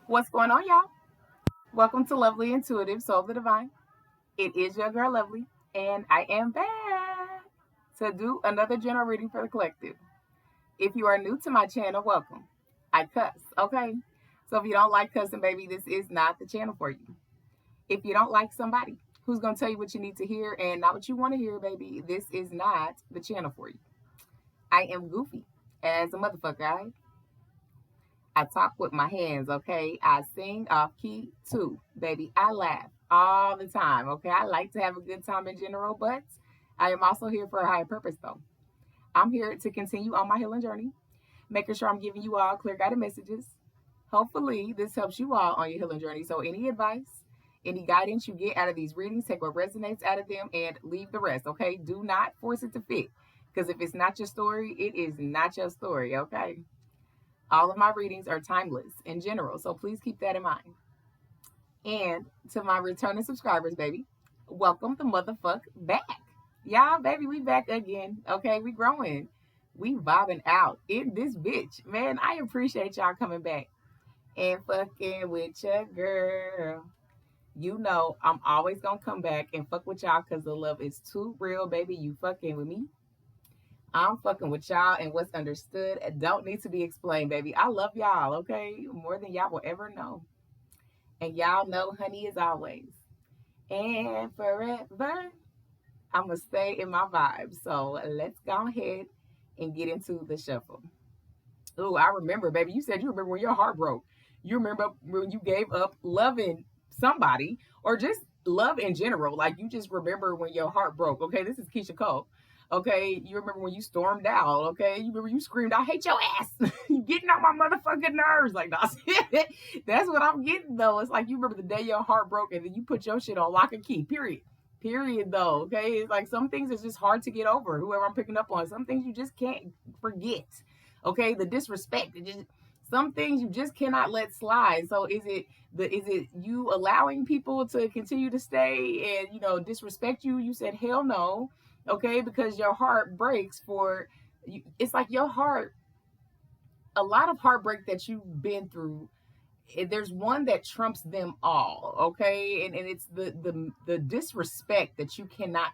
What's going on, y'all? Welcome to Lovely Intuitive Soul of the Divine. It is your girl, Lovely, and I am back to do another general reading for the collective. If you are new to my channel, welcome. I cuss, okay? So if you don't like cussing, baby, this is not the channel for you. If you don't like somebody who's going to tell you what you need to hear and not what you want to hear, baby, this is not the channel for you. I am goofy as a motherfucker, right? I talk with my hands, okay? I sing off key too, baby. I laugh all the time, okay? I like to have a good time in general, but I am also here for a higher purpose, though. I'm here to continue on my healing journey, making sure I'm giving you all clear guided messages. Hopefully, this helps you all on your healing journey. So, any advice, any guidance you get out of these readings, take what resonates out of them and leave the rest, okay? Do not force it to fit, because if it's not your story, it is not your story, okay? All of my readings are timeless in general, so please keep that in mind. And to my returning subscribers, baby, welcome the motherfuck back. Y'all, baby, we back again. Okay, we growing. We vibing out in this bitch. Man, I appreciate y'all coming back and fucking with your girl. You know I'm always gonna come back and fuck with y'all because the love is too real, baby. You fucking with me. I'm fucking with y'all, and what's understood don't need to be explained, baby. I love y'all, okay? More than y'all will ever know. And y'all know honey is always. And forever, I'm going to stay in my vibe. So let's go ahead and get into the shuffle. Ooh, I remember, baby. You said you remember when your heart broke. You remember when you gave up loving somebody or just love in general. Like you just remember when your heart broke. Okay, this is Keisha Cole. Okay, you remember when you stormed out. Okay, you remember you screamed, "I hate your ass." You getting on my motherfucking nerves. Like that's what I'm getting though. It's like you remember the day your heart broke and then you put your shit on lock and key. Period. Period though. Okay, it's like some things is just hard to get over. Whoever I'm picking up on, some things you just can't forget. Okay, the disrespect, it just some things you just cannot let slide. So is it you allowing people to continue to stay and disrespect you? You said hell no. Okay, because your heart breaks for you. It's like your heart, a lot of heartbreak that you've been through, there's one that trumps them all. Okay, and it's the disrespect that you cannot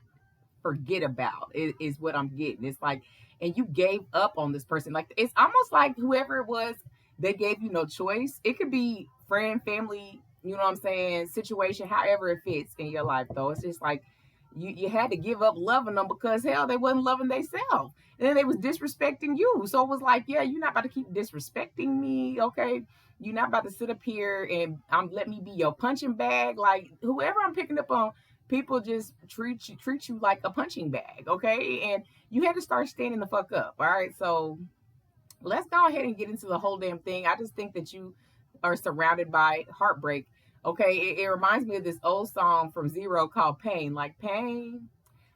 forget about is what I'm getting. It's like, and you gave up on this person. Like it's almost like whoever it was, they gave you no choice. It could be friend, family, you know what I'm saying, situation, however it fits in your life though. It's just like you had to give up loving them because hell, they wasn't loving themselves. And then they was disrespecting you. So it was like, yeah, you're not about to keep disrespecting me, okay? You're not about to sit up here and let me be your punching bag. Like whoever I'm picking up on, people just treat you like a punching bag, okay? And you had to start standing the fuck up. All right, so let's go ahead and get into the whole damn thing. I just think that you are surrounded by heartbreak. Okay, it reminds me of this old song from Zero called Pain. Like pain,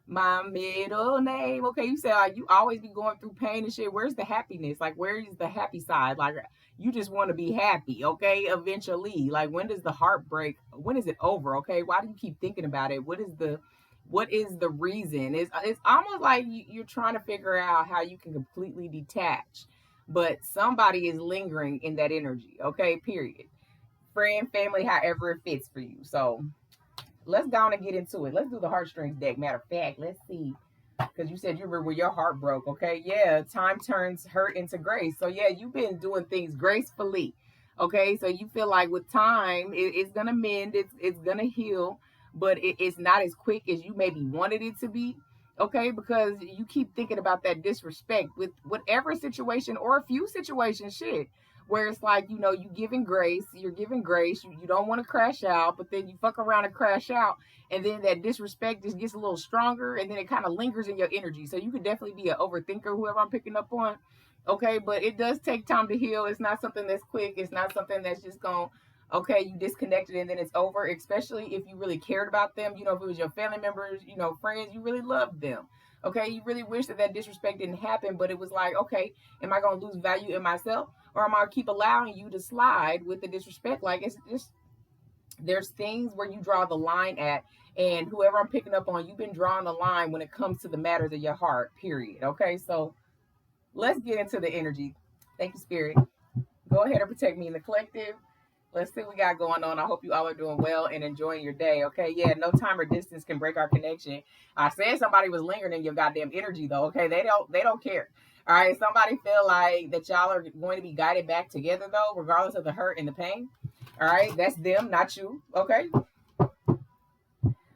my middle name. Okay, you say like you always be going through pain and shit. Where's the happiness? Like where is the happy side? Like you just want to be happy, okay? Eventually, like when does the heartbreak? When is it over? Okay, why do you keep thinking about it? What is the reason? It's almost like you're trying to figure out how you can completely detach, but somebody is lingering in that energy. Okay, period. Friend, family, however it fits for you. So let's go on and get into it. Let's do the heartstrings deck. Matter of fact, let's see. Because you said you remember when your heart broke. Okay, yeah, time turns hurt into grace. So yeah, you've been doing things gracefully. Okay, so you feel like with time, it's gonna mend. It's gonna heal, but it's not as quick as you maybe wanted it to be. Okay, because you keep thinking about that disrespect with whatever situation or a few situations. Shit, where it's like you giving grace, you're giving grace, you don't want to crash out, but then you fuck around and crash out, and then that disrespect just gets a little stronger, and then it kind of lingers in your energy. So you could definitely be an overthinker, whoever I'm picking up on. Okay, but it does take time to heal. It's not something that's quick. It's not something that's just going, okay, you disconnected and then it's over, especially if you really cared about them. If it was your family members, friends, you really loved them. Okay, you really wish that disrespect didn't happen, but it was like, okay, am I going to lose value in myself, or am I keep allowing you to slide with the disrespect? Like it's just, there's things where you draw the line at, and whoever I'm picking up on, you've been drawing the line when it comes to the matters of your heart, period. Okay, so let's get into the energy. Thank you, Spirit. Go ahead and protect me in the collective. Let's see what we got going on. I hope you all are doing well and enjoying your day. Okay, yeah, no time or distance can break our connection. I said somebody was lingering in your goddamn energy though. Okay, they don't care. All right, somebody feel like that y'all are going to be guided back together though, regardless of the hurt and the pain. All right, that's them, not you. Okay,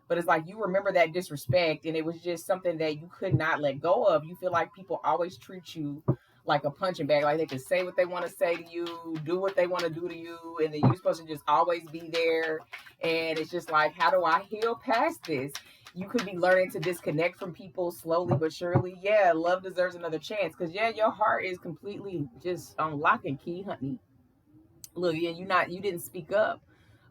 but it's like you remember that disrespect and it was just something that you could not let go of. You feel like people always treat you like a punching bag, like they can say what they want to say to you, do what they want to do to you, and then you're supposed to just always be there. And it's just like, how do I heal past this? You could be learning to disconnect from people slowly but surely. Yeah, love deserves another chance, because yeah, your heart is completely just on lock and key, honey. Look, yeah, you didn't speak up.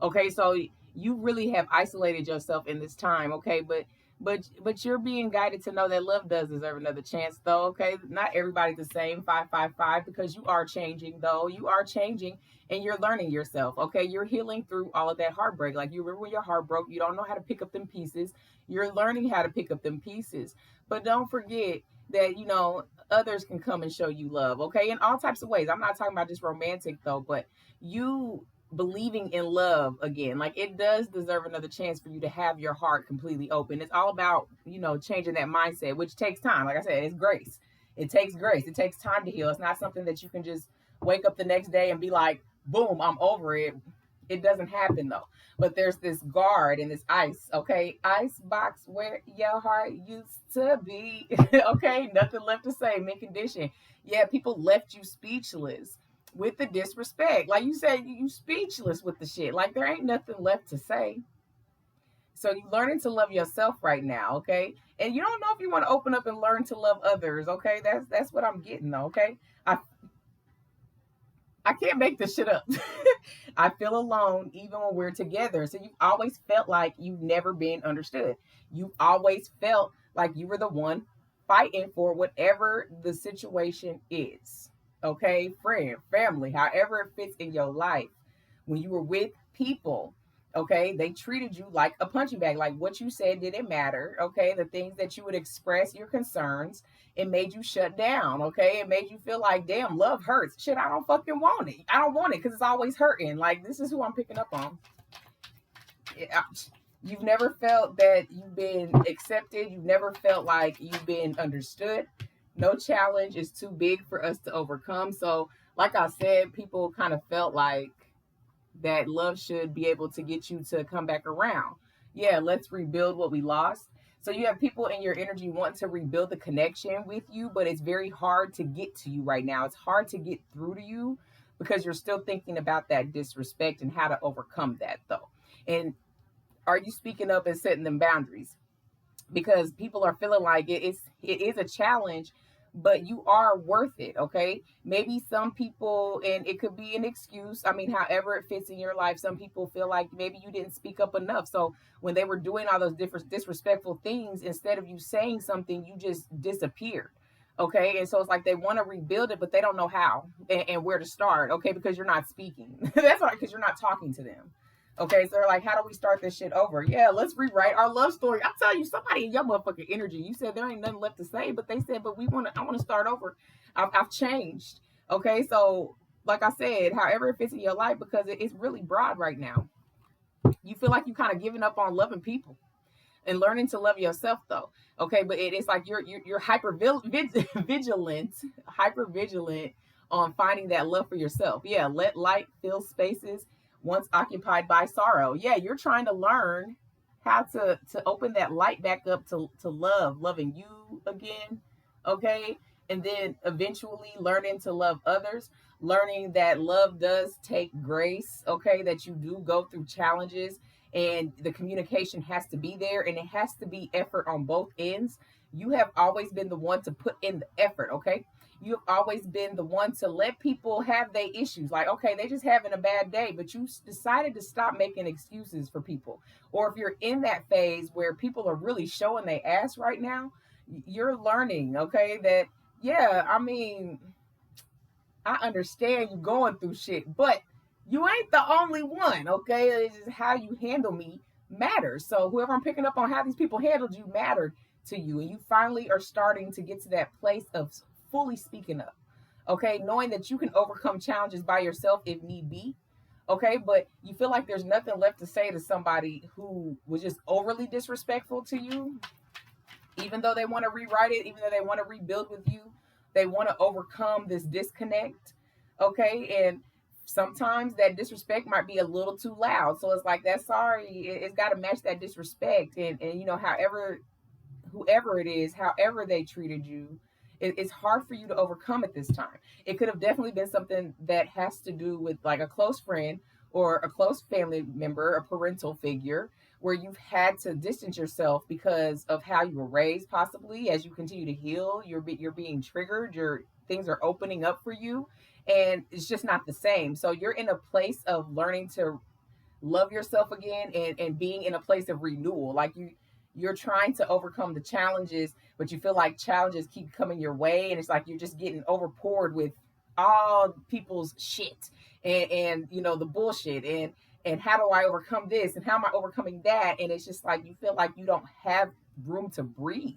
Okay, so you really have isolated yourself in this time. Okay, but you're being guided to know that love does deserve another chance though. Okay, not everybody's the same 555, because you are changing though. You are changing and you're learning yourself. Okay, you're healing through all of that heartbreak. Like, you remember when your heart broke, you don't know how to pick up them pieces. You're learning how to pick up them pieces. But don't forget that, others can come and show you love. Okay, in all types of ways. I'm not talking about just romantic though, but you believing in love again. Like, it does deserve another chance for you to have your heart completely open. It's all about, changing that mindset, which takes time. Like I said, it's grace. It takes grace. It takes time to heal. It's not something that you can just wake up the next day and be like, boom, I'm over it. It doesn't happen though. But there's this guard and this ice, okay? Ice box where your heart used to be. Okay, nothing left to say, mint condition. Yeah, people left you speechless with the disrespect. Like you said, you speechless with the shit. Like, there ain't nothing left to say. So you learning to love yourself right now, okay? And you don't know if you want to open up and learn to love others, okay? That's what I'm getting though, okay? I can't make this shit up. I feel alone even when we're together. So you've always felt like you've never been understood. You've always felt like you were the one fighting for whatever the situation is. Okay, friend, family, however it fits in your life. When you were with people, okay, they treated you like a punching bag. Like, what you said didn't matter. Okay, the things that you would express your concerns, it made you shut down. Okay, it made you feel like, damn, love hurts. Shit, I don't fucking want it. I don't want it because it's always hurting. Like, this is who I'm picking up on. You've never felt that you've been accepted. You've never felt like you've been understood. No challenge is too big for us to overcome. So, like I said, people kind of felt like that love should be able to get you to come back around. Yeah, let's rebuild what we lost. So you have people in your energy want to rebuild the connection with you, but it's very hard to get to you right now. It's hard to get through to you because you're still thinking about that disrespect and how to overcome that though. And are you speaking up and setting them boundaries? Because people are feeling like it is a challenge, but you are worth it. Okay, maybe some people, and it could be an excuse, I mean, however it fits in your life, some people feel like maybe you didn't speak up enough, so when they were doing all those different disrespectful things, instead of you saying something, you just disappeared. Okay, and so it's like they want to rebuild it, but they don't know how and where to start. Okay, because you're not speaking. That's right, because you're not talking to them. Okay, so they're like, how do we start this shit over? Yeah, let's rewrite our love story. I'll tell you, somebody in your motherfucking energy, you said there ain't nothing left to say, but they said, but I want to start over. I've changed. Okay, so like I said, however it fits in your life, because it's really broad right now. You feel like you kind of giving up on loving people and learning to love yourself though. Okay, but it's like you're hyper vigilant, hyper vigilant on finding that love for yourself. Yeah, let light fill spaces once occupied by sorrow. Yeah, you're trying to learn how to open that light back up to loving you again. Okay, and then eventually learning to love others, learning that love does take grace. Okay, that you do go through challenges, and the communication has to be there, and it has to be effort on both ends. You have always been the one to put in the effort. Okay, you've always been the one to let people have their issues. Like, okay, they just having a bad day, but you decided to stop making excuses for people. Or if you're in that phase where people are really showing their ass right now, you're learning, okay, that yeah, I mean, I understand you going through shit, but you ain't the only one, okay? It's just how you handle me matters. So whoever I'm picking up on how these people handled you mattered to you. And you finally are starting to get to that place of fully speaking up. Okay, knowing that you can overcome challenges by yourself if need be. Okay, but you feel like there's nothing left to say to somebody who was just overly disrespectful to you, even though they want to rewrite it, even though they want to rebuild with you, they want to overcome this disconnect. Okay, and sometimes that disrespect might be a little too loud. So it's like that sorry, it's got to match that disrespect. And you know, however, whoever it is, however they treated you, it's hard for you to overcome at this time. It could have definitely been something that has to do with like a close friend or a close family member, a parental figure, where you've had to distance yourself because of how you were raised. Possibly as you continue to heal, you're being triggered. Your things are opening up for you, and it's just not the same. So you're in a place of learning to love yourself again, and being in a place of renewal. Like you're trying to overcome the challenges, but you feel like challenges keep coming your way, and it's like you're just getting overpoured with all people's shit, and you know, the bullshit, and how do I overcome this, and how am I overcoming that, and it's just like you feel like you don't have room to breathe.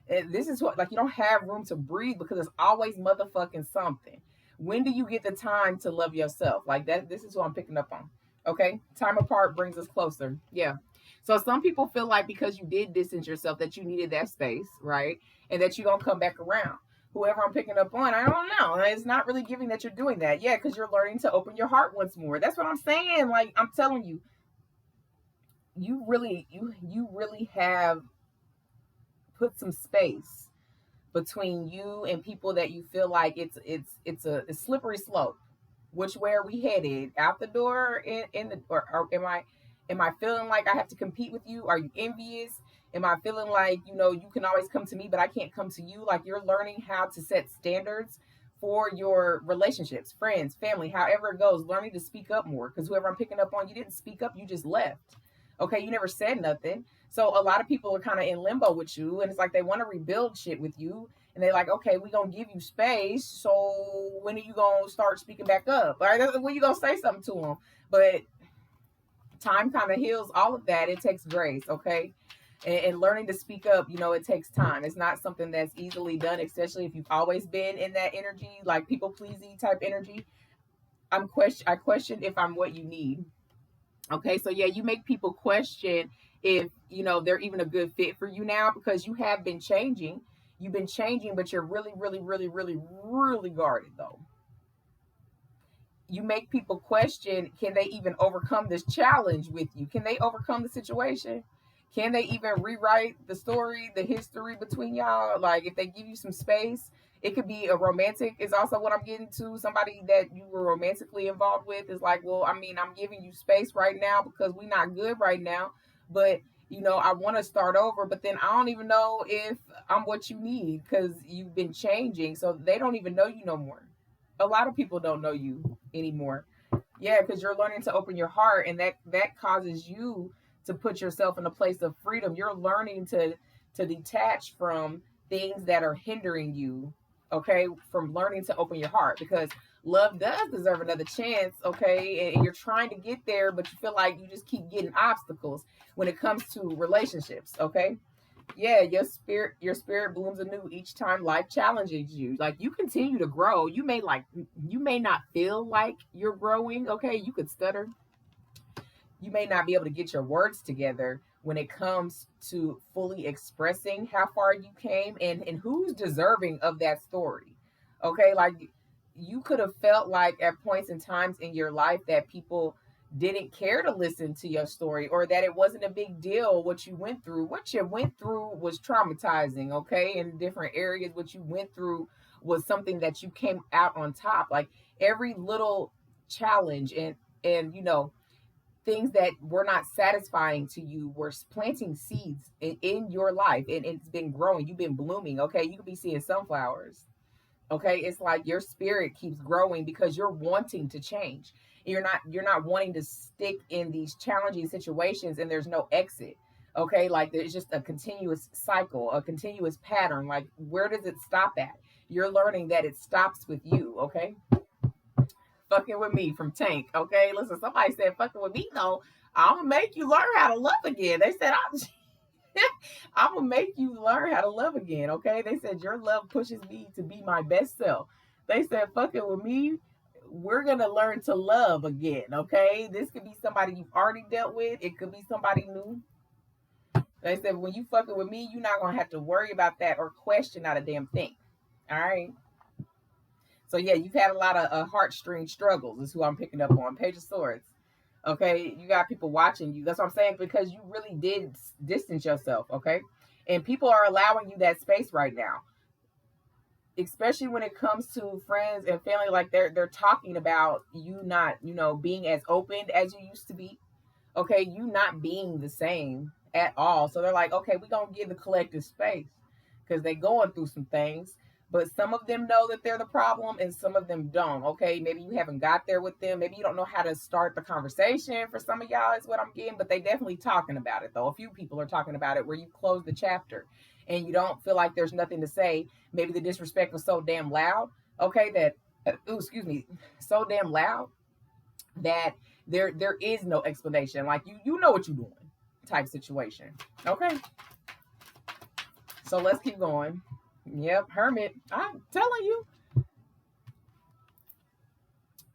And this is what, like, you don't have room to breathe because it's always motherfucking something. When do you get the time to love yourself? Like that, this is what I'm picking up on. Okay, time apart brings us closer. Yeah. So some people feel like because you did distance yourself that you needed that space, right? And that you don't come back around. Whoever I'm picking up on, I don't know. It's not really giving that you're doing that. Yeah, because you're learning to open your heart once more. That's what I'm saying. Like, I'm telling you, you really have put some space between you and people that you feel like it's a slippery slope. Which way are we headed? Out the door, in the, or am I feeling like I have to compete with you? Are you envious? Am I feeling like, you know, you can always come to me but I can't come to you? Like, you're learning how to set standards for your relationships, friends, family, however it goes, learning to speak up more, because whoever I'm picking up on, you didn't speak up, you just left. Okay, you never said nothing. So a lot of people are kind of in limbo with you, and it's like they want to rebuild shit with you, and they're like, okay, we gonna give you space. So when are you gonna start speaking back up? All right, when you gonna say something to them? But time kind of heals all of that. It takes grace, okay? And learning to speak up, you know, it takes time. It's not something that's easily done, especially if you've always been in that energy, like people pleasing type energy. I question if I'm what you need. Okay, so yeah, you make people question if, you know, they're even a good fit for you now, because you have been changing. You've been changing, but you're really, really, really, really, really guarded though. You make people question, can they even overcome this challenge with you? Can they overcome the situation? Can they even rewrite the story, the history between y'all? Like, if they give you some space, it could be a romantic, is also what I'm getting to. Somebody that you were romantically involved with is like, well, I mean, I'm giving you space right now because we're not good right now. But, you know, I want to start over, but then I don't even know if I'm what you need because you've been changing. So they don't even know you no more. A lot of people don't know you anymore. Yeah, because you're learning to open your heart, and that causes you to put yourself in a place of freedom. You're learning to detach from things that are hindering you, okay, from learning to open your heart, because love does deserve another chance, okay, and you're trying to get there, but you feel like you just keep getting obstacles when it comes to relationships, okay. Yeah, your spirit blooms anew each time life challenges you. Like, you continue to grow. You may not feel like you're growing, okay? You could stutter. You may not be able to get your words together when it comes to fully expressing how far you came, and who's deserving of that story. Okay? Like, you could have felt like at points and times in your life that people didn't care to listen to your story, or that it wasn't a big deal what you went through. What you went through was traumatizing, okay? In different areas, what you went through was something that you came out on top. Like, every little challenge and you know, things that were not satisfying to you were planting seeds in your life, and it's been growing. You've been blooming, okay? You could be seeing sunflowers. Okay, it's like your spirit keeps growing because you're wanting to change. You're not wanting to stick in these challenging situations and there's no exit. Okay, like there's just a continuous cycle, a continuous pattern. Like, where does it stop at? You're learning that it stops with you. Okay, fucking with me from Tank. Okay, listen, somebody said fucking with me. No, I'm gonna make you learn how to love again. They said I'm gonna make you learn how to love again. Okay, they said your love pushes me to be my best self. They said fucking with me we're going to learn to love again, okay? This could be somebody you've already dealt with. It could be somebody new. They said, when you fucking with me, you're not going to have to worry about that or question not a damn thing. All right? So, yeah, you've had a lot of heartstring struggles is who I'm picking up on. Page of Swords. Okay? You got people watching you. That's what I'm saying, because you really did distance yourself, okay? And people are allowing you that space right now, especially when it comes to friends and family. Like they're talking about you not, being as open as you used to be. Okay, you not being the same at all. So they're like, okay, we're gonna give the collective space because they're going through some things. But some of them know that they're the problem and some of them don't. Okay, maybe you haven't got there with them. Maybe you don't know how to start the conversation for some of y'all, is what I'm getting. But they definitely talking about it, though. A few people are talking about it where you close the chapter and you don't feel like there's nothing to say. Maybe the disrespect was so damn loud, okay, that, so damn loud that there is no explanation. Like you know what you're doing type situation. Okay. So let's keep going. Yep, Hermit. I'm telling you.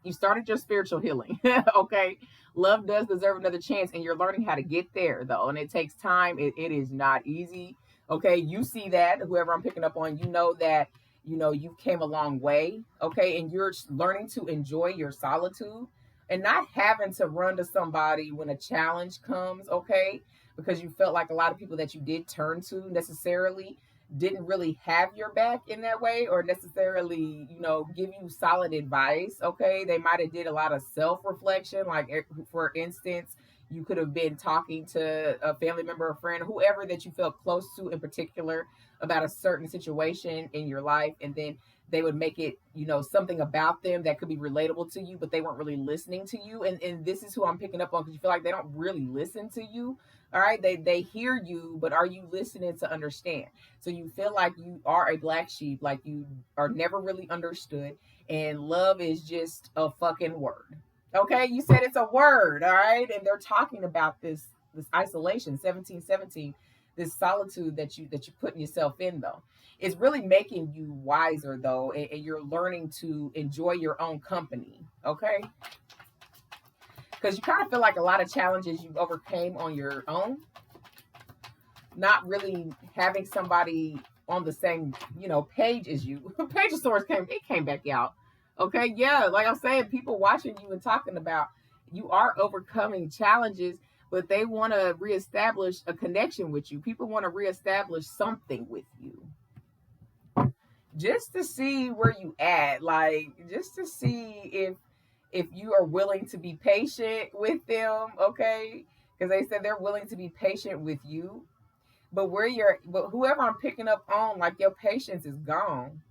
You started your spiritual healing. Okay. Love does deserve another chance, and you're learning how to get there though. And it takes time. It is not easy. Okay. You see that, whoever I'm picking up on, you know that, you came a long way. Okay. And you're learning to enjoy your solitude and not having to run to somebody when a challenge comes. Okay. Because you felt like a lot of people that you did turn to necessarily didn't really have your back in that way, or necessarily, give you solid advice. Okay. They might have did a lot of self-reflection. Like, for instance, you could have been talking to a family member, a friend, whoever that you felt close to in particular, about a certain situation in your life, and then they would make it, something about them that could be relatable to you, but they weren't really listening to you. And this is who I'm picking up on, because you feel like they don't really listen to you. All right. They hear you, but are you listening to understand? So you feel like you are a black sheep, like you are never really understood, and love is just a fucking word. Okay, you said it's a word, all right? And they're talking about this isolation, 1717, this solitude that you're putting yourself in, though. It's really making you wiser, though, and you're learning to enjoy your own company. Okay, because you kind of feel like a lot of challenges you overcame on your own, not really having somebody on the same, page as you. Page of Swords came back out. Okay, yeah, like I'm saying, people watching you and talking about you are overcoming challenges, but they want to reestablish a connection with you. People want to reestablish something with you, just to see where you at, like just to see if you are willing to be patient with them. Okay, because they said they're willing to be patient with you, but whoever I'm picking up on, like, your patience is gone.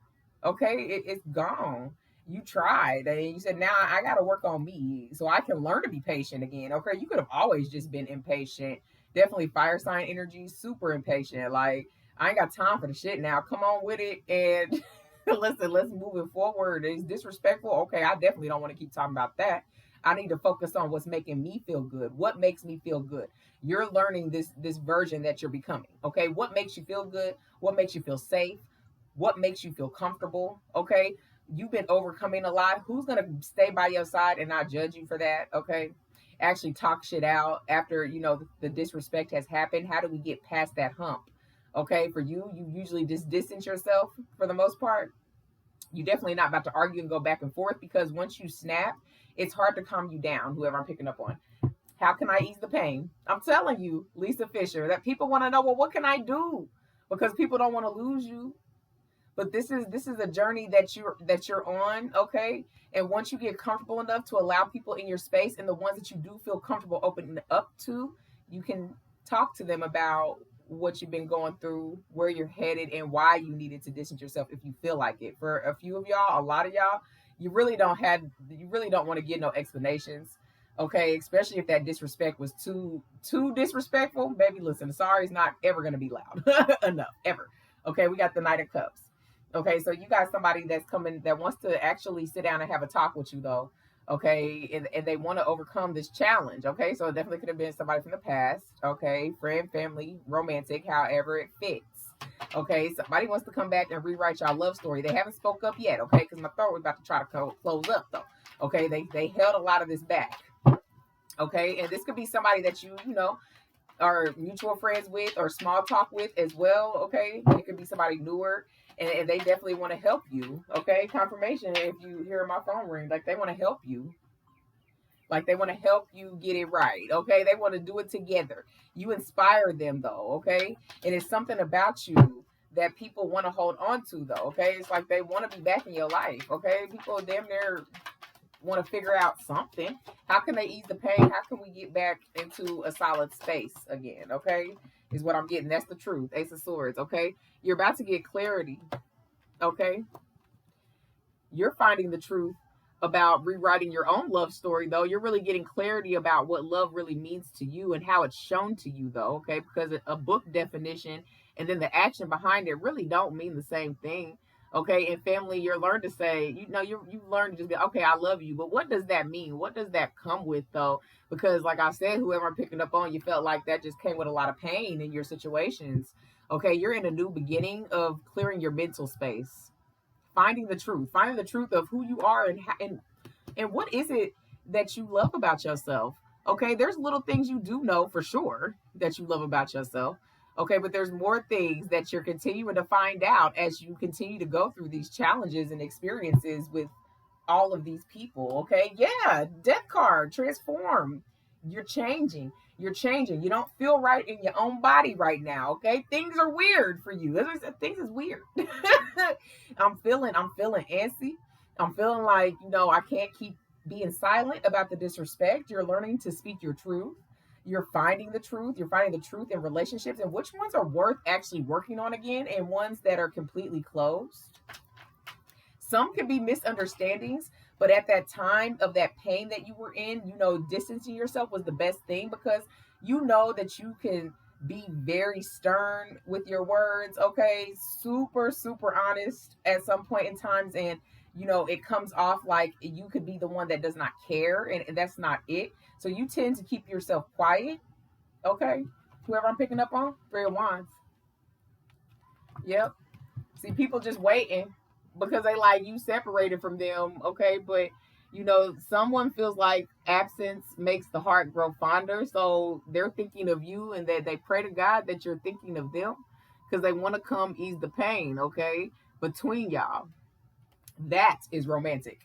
Okay, it's gone. You tried and you said, now I got to work on me so I can learn to be patient again. Okay, you could have always just been impatient. Definitely fire sign energy, super impatient. Like, I ain't got time for the shit now. Come on with it and listen, let's move it forward. It's disrespectful. Okay, I definitely don't want to keep talking about that. I need to focus on what's making me feel good. What makes me feel good? You're learning this version that you're becoming. Okay, what makes you feel good? What makes you feel safe? What makes you feel comfortable? Okay, you've been overcoming a lot. Who's gonna stay by your side and not judge you for that? Okay, actually talk shit out after the disrespect has happened. How do we get past that hump? Okay, for you usually just distance yourself for the most part. You're definitely not about to argue and go back and forth, because once you snap, it's hard to calm you down. Whoever I'm picking up on. How can I ease the pain? I'm telling you, Lisa Fisher, that people want to know, well, what can I do? Because people don't want to lose you. But this is a journey that you're on. Okay, and once you get comfortable enough to allow people in your space, and the ones that you do feel comfortable opening up to, you can talk to them about what you've been going through, where you're headed, and why you needed to distance yourself if you feel like it. For a few of y'all, a lot of y'all, you really don't want to get no explanations. Okay, especially if that disrespect was too disrespectful. Baby, listen, sorry is not ever going to be loud enough, ever. Okay, we got the Knight of Cups. Okay, so you got somebody that's coming that wants to actually sit down and have a talk with you, though. Okay, and they want to overcome this challenge. Okay, so it definitely could have been somebody from the past. Okay, friend, family, romantic, however it fits. Okay, somebody wants to come back and rewrite your love story. They haven't spoke up yet. Okay, because my throat was about to try to close up, though. Okay, they held a lot of this back. Okay, and this could be somebody that you know are mutual friends with or small talk with as well. Okay, it could be somebody newer, and they definitely want to help you. Okay, confirmation if you hear my phone ring, like they want to help you. Like they want to help you get it right. Okay, they want to do it together. You inspire them though. Okay, and it's something about you that people want to hold on to though. Okay, it's like they want to be back in your life. Okay, people damn near want to figure out something. How can they ease the pain? How can we get back into a solid space again? Okay, is what I'm getting. That's the truth. Ace of Swords. Okay, you're about to get clarity. Okay, you're finding the truth about rewriting your own love story though. You're really getting clarity about what love really means to you and how it's shown to you though. Okay, because a book definition and then the action behind it really don't mean the same thing. Okay, in family you're learned to say, you learn to just be okay, I love you, but what does that mean? What does that come with though? Because like I said, whoever I'm picking up on, you felt like that just came with a lot of pain in your situations. Okay, you're in a new beginning of clearing your mental space, finding the truth of who you are, and what is it that you love about yourself. Okay, there's little things you do know for sure that you love about yourself. Okay, but there's more things that you're continuing to find out as you continue to go through these challenges and experiences with all of these people. Okay, yeah, death card, transform. You're changing. You're changing. You don't feel right in your own body right now. Okay, things are weird for you. As I said, things is weird. I'm feeling antsy. I'm feeling like, I can't keep being silent about the disrespect. You're learning to speak your truth. You're finding the truth. You're finding the truth in relationships and which ones are worth actually working on again and ones that are completely closed. Some can be misunderstandings, but at that time of that pain that you were in, distancing yourself was the best thing because you know that you can be very stern with your words, okay? Super, super honest at some point in times. And, it comes off like you could be the one that does not care, and that's not it. So you tend to keep yourself quiet, okay? Whoever I'm picking up on, Three of Wands. Yep. See, people just waiting because they like you separated from them, okay? But someone feels like absence makes the heart grow fonder, so they're thinking of you, and that they pray to God that you're thinking of them because they want to come ease the pain, okay, between y'all. That is romantic.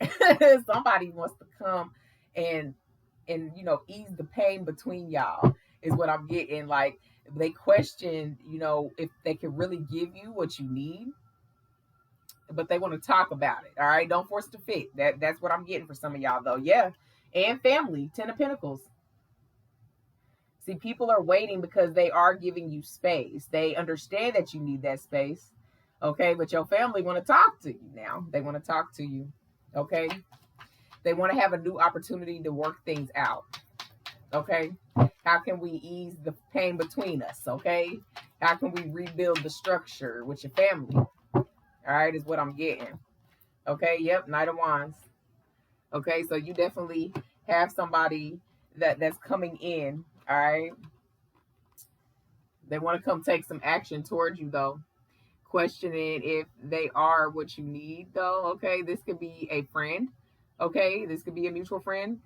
Somebody wants to come and ease the pain between y'all is what I'm getting. Like they question, if they can really give you what you need, but they want to talk about it. All right, don't force the fit. That's what I'm getting for some of y'all though. Yeah, and family, Ten of Pentacles. See, people are waiting because they are giving you space. They understand that you need that space. Okay, but your family want to talk to you now. They want to talk to you. Okay, they want to have a new opportunity to work things out. Okay, how can we ease the pain between us? Okay, how can we rebuild the structure with your family? All right, is what I'm getting. Okay, yep, Knight of Wands. Okay, so you definitely have somebody that's coming in. All right, they want to come take some action towards you though. Questioning if they are what you need though. Okay, this could be a friend. Okay, this could be a mutual friend.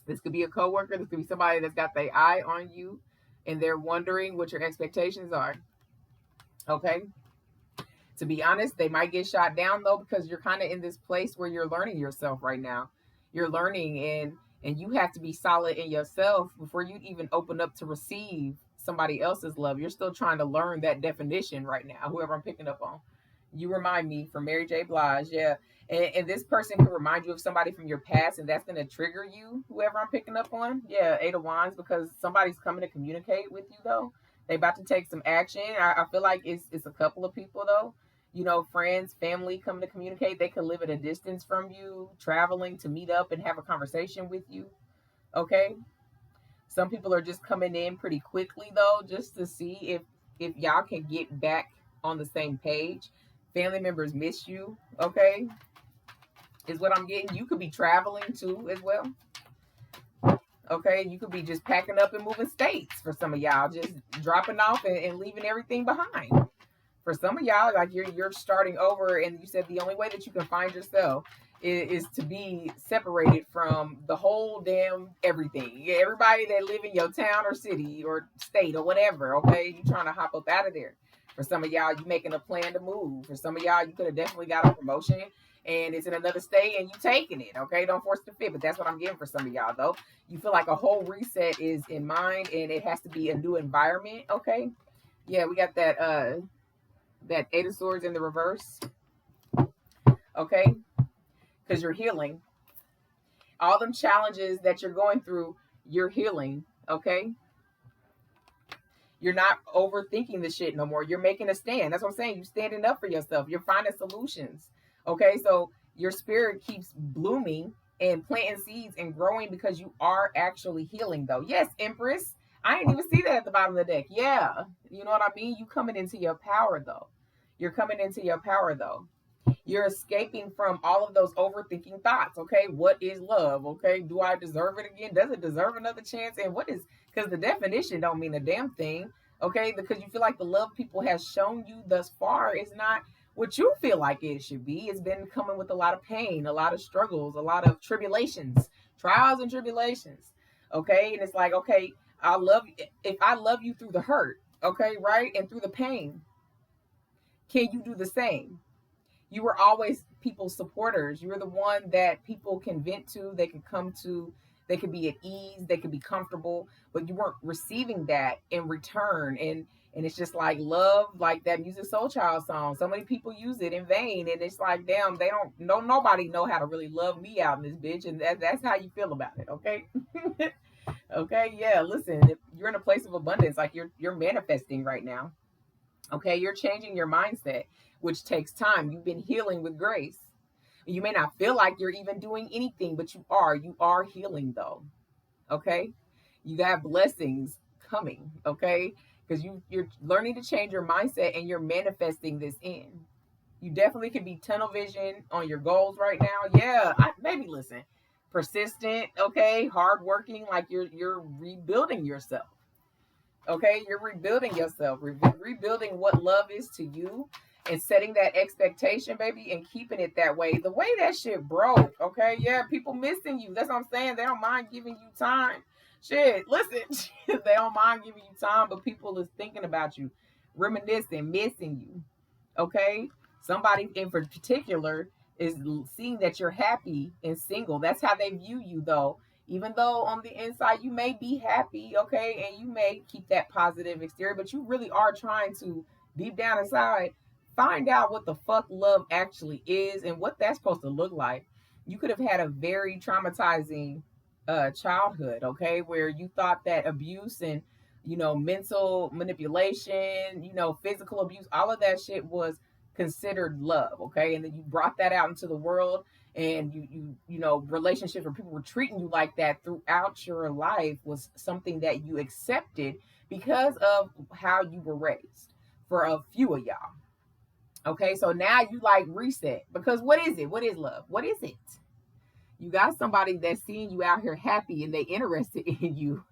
This could be a coworker. This could be somebody that's got their eye on you, and they're wondering what your expectations are. Okay. To be honest, they might get shot down though because you're kind of in this place where you're learning yourself right now. You're learning, and you have to be solid in yourself before you even open up to receive somebody else's love. You're still trying to learn that definition right now. Whoever I'm picking up on, you remind me from Mary J. Blige, yeah. And this person can remind you of somebody from your past, and that's going to trigger you. Whoever I'm picking up on, yeah, Eight of Wands, because somebody's coming to communicate with you though. They about to take some action. I feel like it's a couple of people though. Friends, family coming to communicate. They can live at a distance from you, traveling to meet up and have a conversation with you. Okay. Some people are just coming in pretty quickly though, just to see if y'all can get back on the same page. Family members miss you. Okay, is what I'm getting. You could be traveling too as well. Okay, you could be just packing up and moving states for some of y'all, just dropping off and leaving everything behind. For some of y'all, like you're starting over, and you said the only way that you can find yourself is to be separated from the whole damn everything. Everybody that live in your town or city or state or whatever, okay? You trying to hop up out of there. For some of y'all, you making a plan to move. For some of y'all, you could have definitely got a promotion and it's in another state and you taking it, okay? Don't force the fit, but that's what I'm getting for some of y'all, though. You feel like a whole reset is in mind and it has to be a new environment, okay? Yeah, we got that Eight of Swords in the reverse, okay? Because you're healing. All them challenges that you're going through, you're healing, okay? You're not overthinking the shit no more. You're making a stand. That's what I'm saying. You're standing up for yourself. You're finding solutions, okay? So your spirit keeps blooming and planting seeds and growing because you are actually healing, though. Yes, Empress. I didn't even see that at the bottom of the deck. Yeah. You know what I mean? You coming into your power, though. You're coming into your power, though. You're escaping from all of those overthinking thoughts. Okay, what is love? Okay, do I deserve it again? Does it deserve another chance? And what is, because the definition don't mean a damn thing. Okay, because you feel like the love people has shown you thus far is not what you feel like it should be. It's been coming with a lot of pain, a lot of struggles, a lot of tribulations, trials and tribulations. Okay, and it's like, okay, I love you. If I love you through the hurt, okay, right, and through the pain, can you do the same? You were always people's supporters. You were the one that people can vent to, they can come to, they could be at ease, they could be comfortable, but you weren't receiving that in return. And it's just like love, like that Music Soul Child song. So many people use it in vain, and it's like, damn, they don't know, nobody know how to really love me out in this bitch, and that's how you feel about it, okay? Okay, yeah. Listen, if you're in a place of abundance, like you're manifesting right now. Okay, you're changing your mindset, which takes time. You've been healing with grace. You may not feel like you're even doing anything, but you are. You are healing, though. Okay, you got blessings coming. Okay, because you're learning to change your mindset and you're manifesting this in. You definitely could be tunnel vision on your goals right now. Yeah, maybe listen, persistent. Okay, hardworking. Like you're rebuilding yourself. Okay, you're rebuilding yourself, rebuilding what love is to you, and setting that expectation, baby, and keeping it that way. The way that shit broke, okay, yeah, people missing you. That's what I'm saying. They don't mind giving you time. Shit, listen, they don't mind giving you time, but people is thinking about you, reminiscing, missing you. Okay, somebody in particular is seeing that you're happy and single. That's how they view you, though. Even though on the inside you may be happy, okay, and you may keep that positive exterior, but you really are trying to deep down inside find out what the fuck love actually is and what that's supposed to look like. You could have had a very traumatizing childhood, okay, where you thought that abuse and mental manipulation, physical abuse, all of that shit was considered love, okay, and then you brought that out into the world, and relationships where people were treating you like that throughout your life was something that you accepted because of how you were raised. For a few of y'all, okay, so now you like reset, because what is it? What is love? What is it? You got somebody that's seeing you out here happy and they interested in you,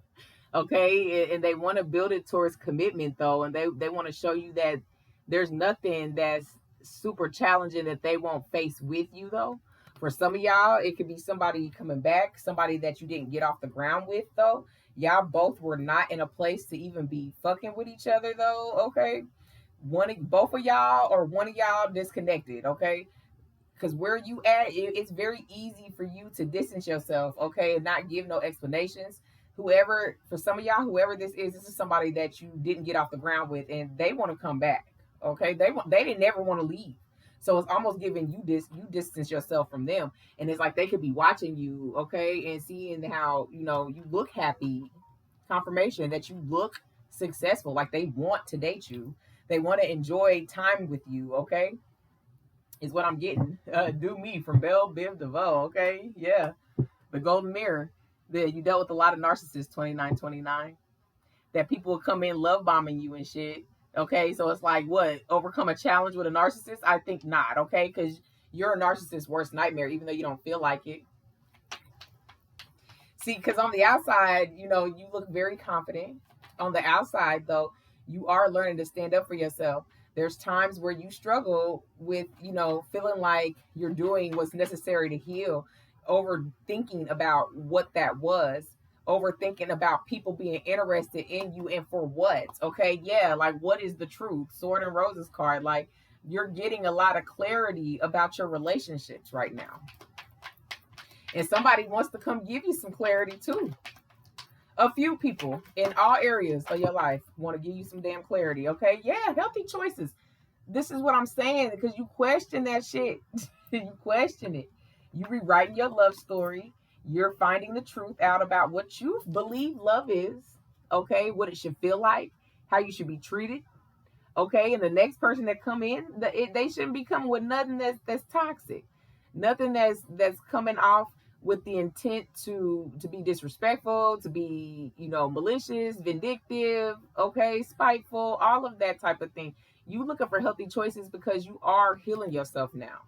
okay, and they want to build it towards commitment, though, and they want to show you that there's nothing that's super challenging that they won't face with you, though. For some of y'all, it could be somebody coming back, somebody that you didn't get off the ground with, though. Y'all both were not in a place to even be fucking with each other, though, okay? Both of y'all, or one of y'all disconnected, okay? Because where you at, it's very easy for you to distance yourself, okay, and not give no explanations. Whoever, for some of y'all, whoever this is somebody that you didn't get off the ground with, and they want to come back, okay? They didn't never want to leave, so it's almost giving you this, you distance yourself from them, and it's like they could be watching you, okay, and seeing how you look happy, confirmation that you look successful, like they want to date you, they want to enjoy time with you, okay, is what I'm getting. Do me from Belle Biv DeVoe, okay? Yeah. The Golden Mirror. That you dealt with a lot of narcissists, 2929. That people will come in love bombing you and shit. Okay, so it's like, what? Overcome a challenge with a narcissist? I think not, okay? Because you're a narcissist's worst nightmare, even though you don't feel like it. See, because on the outside, you look very confident. On the outside, though, you are learning to stand up for yourself. There's times where you struggle with, feeling like you're doing what's necessary to heal, overthinking about what that was, overthinking about people being interested in you and for what. Okay, yeah, like what is the truth? Sword and Roses card, like you're getting a lot of clarity about your relationships right now. And somebody wants to come give you some clarity too. A few people in all areas of your life want to give you some damn clarity. Okay, yeah, healthy choices. This is what I'm saying, because you question that shit. You question it. You rewriting your love story. You're finding the truth out about what you believe love is. Okay, what it should feel like, how you should be treated. Okay, and the next person that come in, they shouldn't be coming with nothing that's toxic, nothing that's coming off with the intent to be disrespectful, to be malicious, vindictive, okay, spiteful, all of that type of thing. You looking for healthy choices because you are healing yourself now.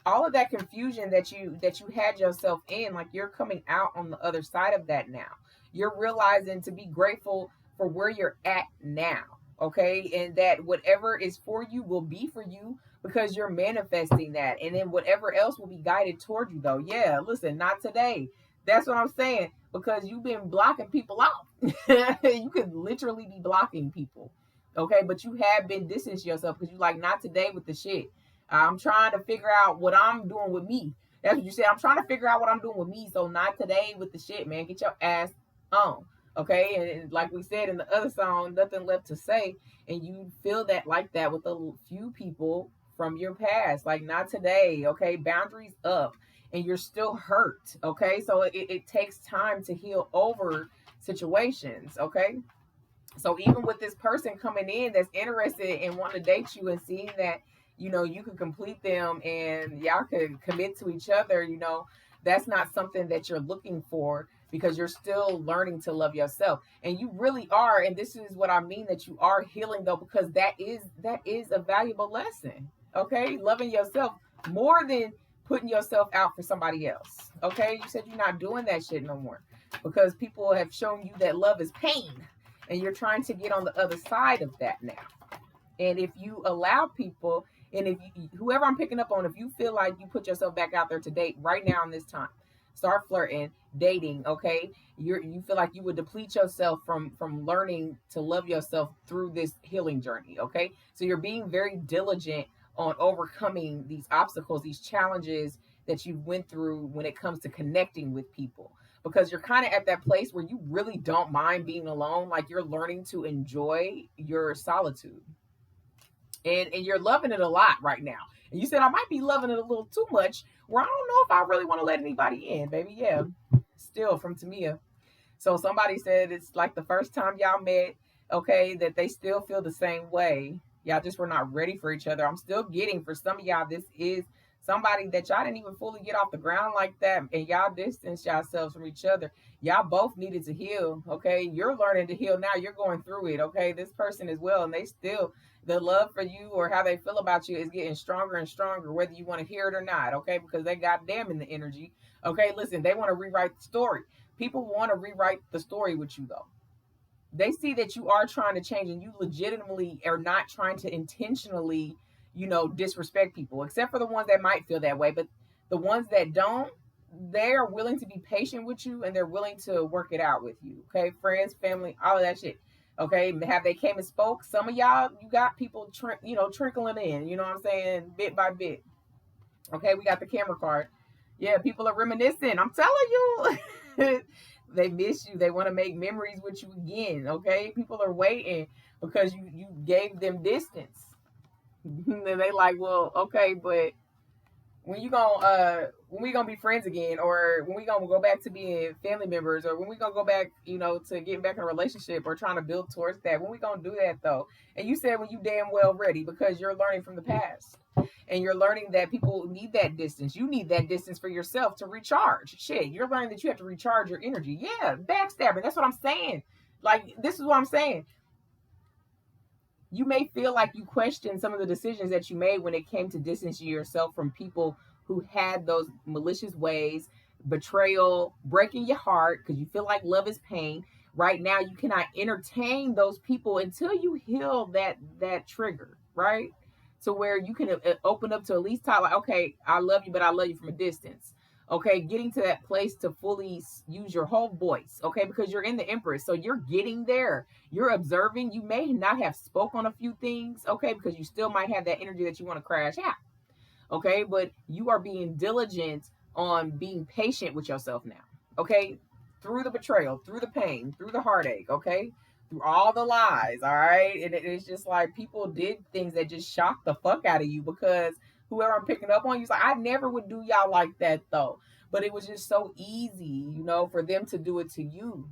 All of that confusion that you had yourself in, like you're coming out on the other side of that now. You're realizing to be grateful for where you're at now, okay, and that whatever is for you will be for you because you're manifesting that, and then whatever else will be guided toward you, though. Yeah, listen, not today. That's what I'm saying, because you've been blocking people out. You could literally be blocking people, okay, but you have been distancing yourself because you like, not today with the shit. I'm trying to figure out what I'm doing with me. That's what you said. I'm trying to figure out what I'm doing with me. So not today with the shit, man. Get your ass on. Okay. And like we said in the other song, nothing left to say. And you feel that like that with a few people from your past. Like, not today. Okay. Boundaries up. And you're still hurt. Okay. So it takes time to heal over situations. Okay. So even with this person coming in that's interested and wanting to date you and seeing that, you could complete them and y'all could commit to each other, that's not something that you're looking for, because you're still learning to love yourself. And you really are. And this is what I mean, that you are healing, though, because that is a valuable lesson. Okay. Loving yourself more than putting yourself out for somebody else. Okay. You said you're not doing that shit no more because people have shown you that love is pain, and you're trying to get on the other side of that now. And if you allow people, and if whoever I'm picking up on, if you feel like you put yourself back out there to date right now in this time, start flirting, dating, okay? You feel like you would deplete yourself from learning to love yourself through this healing journey, okay? So you're being very diligent on overcoming these obstacles, these challenges that you went through when it comes to connecting with people, because you're kind of at that place where you really don't mind being alone. Like, you're learning to enjoy your solitude, and you're loving it a lot right now. And you said, I might be loving it a little too much, where I don't know if I really want to let anybody in, baby. Yeah, still from Tamia. So somebody said it's like the first time y'all met, okay, that they still feel the same way. Y'all just were not ready for each other. I'm still getting, for some of y'all, this is somebody that y'all didn't even fully get off the ground like that, and y'all distanced yourselves from each other. Y'all both needed to heal, okay? You're learning to heal now. You're going through it, okay? This person as well, and they still, the love for you or how they feel about you is getting stronger and stronger, whether you want to hear it or not, okay? Because they goddamn in the energy, okay? Listen, they want to rewrite the story. People want to rewrite the story with you, though. They see that you are trying to change, and you legitimately are not trying to intentionally, disrespect people, except for the ones that might feel that way. But the ones that don't, they are willing to be patient with you, and they're willing to work it out with you. Okay, friends, family, all of that shit. Okay, have they came and spoke? Some of y'all, you got people, trickling in. You know what I'm saying, bit by bit. Okay, we got the camera card. Yeah, people are reminiscing. I'm telling you. They miss you. They want to make memories with you again. Okay, people are waiting because you gave them distance. And they like, well, okay, but when we gonna be friends again, or when we gonna go back to being family members, or when we gonna go back, to getting back in a relationship or trying to build towards that? When we gonna do that, though? And you said when you damn well ready, because you're learning from the past, and you're learning that people need that distance. You need that distance for yourself to recharge. Shit, you're learning that you have to recharge your energy. Yeah, backstabbing. That's what I'm saying. Like, this is what I'm saying. You may feel like you question some of the decisions that you made when it came to distancing yourself from people who had those malicious ways, betrayal, breaking your heart because you feel like love is pain. Right now, you cannot entertain those people until you heal that trigger. right? To where you can open up to at least talk like, okay, I love you, but I love you from a distance. Okay, getting to that place to fully use your whole voice, okay, because you're in the Empress, so you're getting there. You're observing. You may not have spoke on a few things, okay, because you still might have that energy that you want to crash out, okay, but you are being diligent on being patient with yourself now, okay, through the betrayal, through the pain, through the heartache, okay, through all the lies, all right. And it's just like people did things that just shocked the fuck out of you, because whoever I'm picking up on, you's like, I never would do y'all like that though, but it was just so easy, for them to do it to you.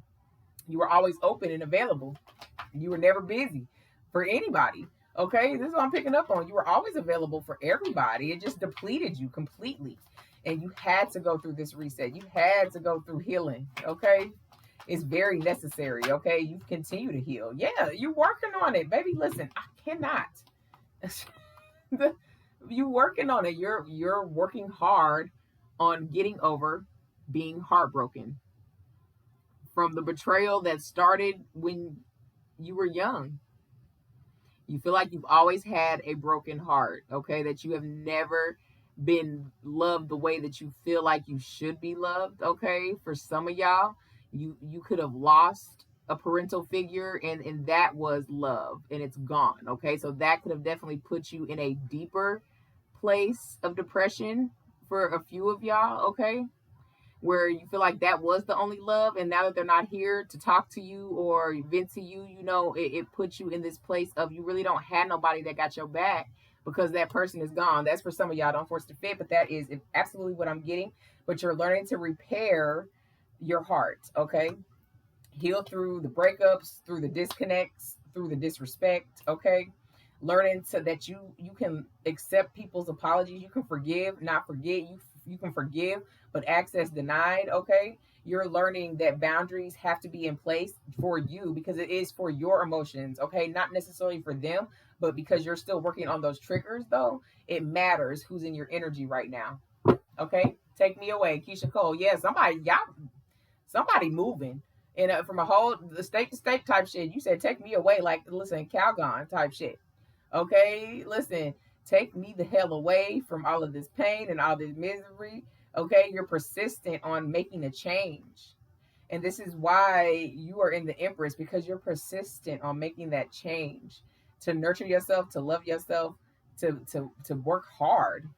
You were always open and available. You were never busy for anybody. Okay, this is what I'm picking up on. You were always available for everybody. It just depleted you completely. And you had to go through this reset. You had to go through healing. Okay, it's very necessary. Okay, you continue to heal. Yeah, you're working on it, baby. Listen, I cannot. You working on it. You're working hard on getting over being heartbroken from the betrayal that started when you were young. You feel like you've always had a broken heart, okay? That you have never been loved the way that you feel like you should be loved, okay? For some of y'all, you could have lost a parental figure, and that was love, and it's gone, okay? So that could have definitely put you in a deeper place of depression for a few of y'all, okay? Where you feel like that was the only love, and now that they're not here to talk to you or vent to you, it puts you in this place of you really don't have nobody that got your back, because that person is gone. That's for some of y'all. Don't force the fit, but that is absolutely what I'm getting. But you're learning to repair your heart, okay? Heal through the breakups, through the disconnects, through the disrespect, okay? Learning so that you can accept people's apologies. You can forgive, not forget. You can forgive, but access denied, okay? You're learning that boundaries have to be in place for you, because it is for your emotions, okay? Not necessarily for them, but because you're still working on those triggers, though, it matters who's in your energy right now, okay? Take me away, Keisha Cole. Yeah, somebody moving. And from a whole the state to state type shit, you said take me away, like, listen, Calgon type shit. Okay, listen, take me the hell away from all of this pain and all this misery. Okay, you're persistent on making a change. And this is why you are in the Empress, because you're persistent on making that change, to nurture yourself, to love yourself, to work hard.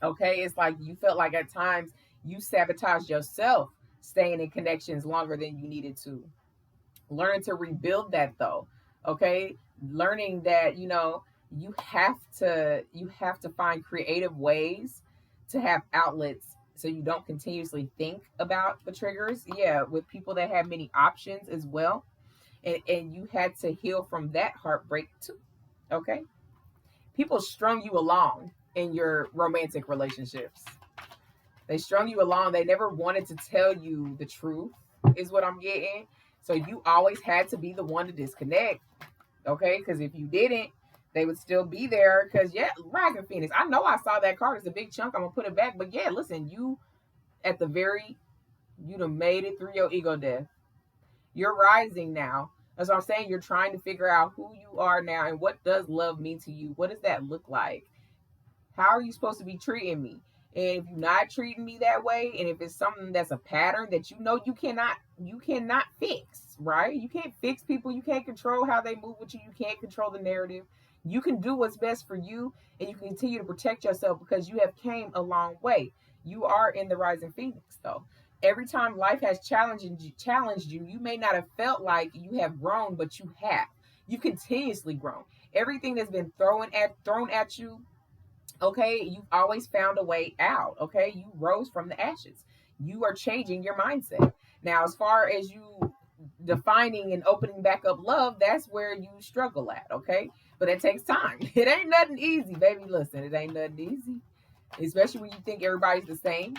Okay, it's like you felt like at times you sabotaged yourself staying in connections longer than you needed to. Learn to rebuild that though. Okay, learning that you have to find creative ways to have outlets, so you don't continuously think about the triggers, yeah, with people that have many options as well. And you had to heal from that heartbreak too, okay? People strung you along in your romantic relationships. They strung you along. They never wanted to tell you the truth, is what I'm getting. So you always had to be the one to disconnect, okay? Because if you didn't, they would still be there. Because, yeah, Rising Phoenix, I know I saw that card. It's a big chunk. I'm going to put it back. But, yeah, listen, you done made it through your ego death. You're rising now. That's what I'm saying. You're trying to figure out who you are now, and what does love mean to you? What does that look like? How are you supposed to be treating me? And if you're not treating me that way, and if it's something that's a pattern that you cannot fix, right? You can't fix people. You can't control how they move with you. You can't control the narrative. You can do what's best for you, and you can continue to protect yourself, because you have came a long way. You are in the Rising Phoenix, though. Every time life has challenged you, you may not have felt like you have grown, but you have. You continuously grown. Everything that's been thrown at you, okay, you've always found a way out. Okay, you rose from the ashes. You are changing your mindset now. As far as you defining and opening back up love, that's where you struggle at. Okay, but it takes time. It ain't nothing easy, baby. Listen, it ain't nothing easy, especially when you think everybody's the same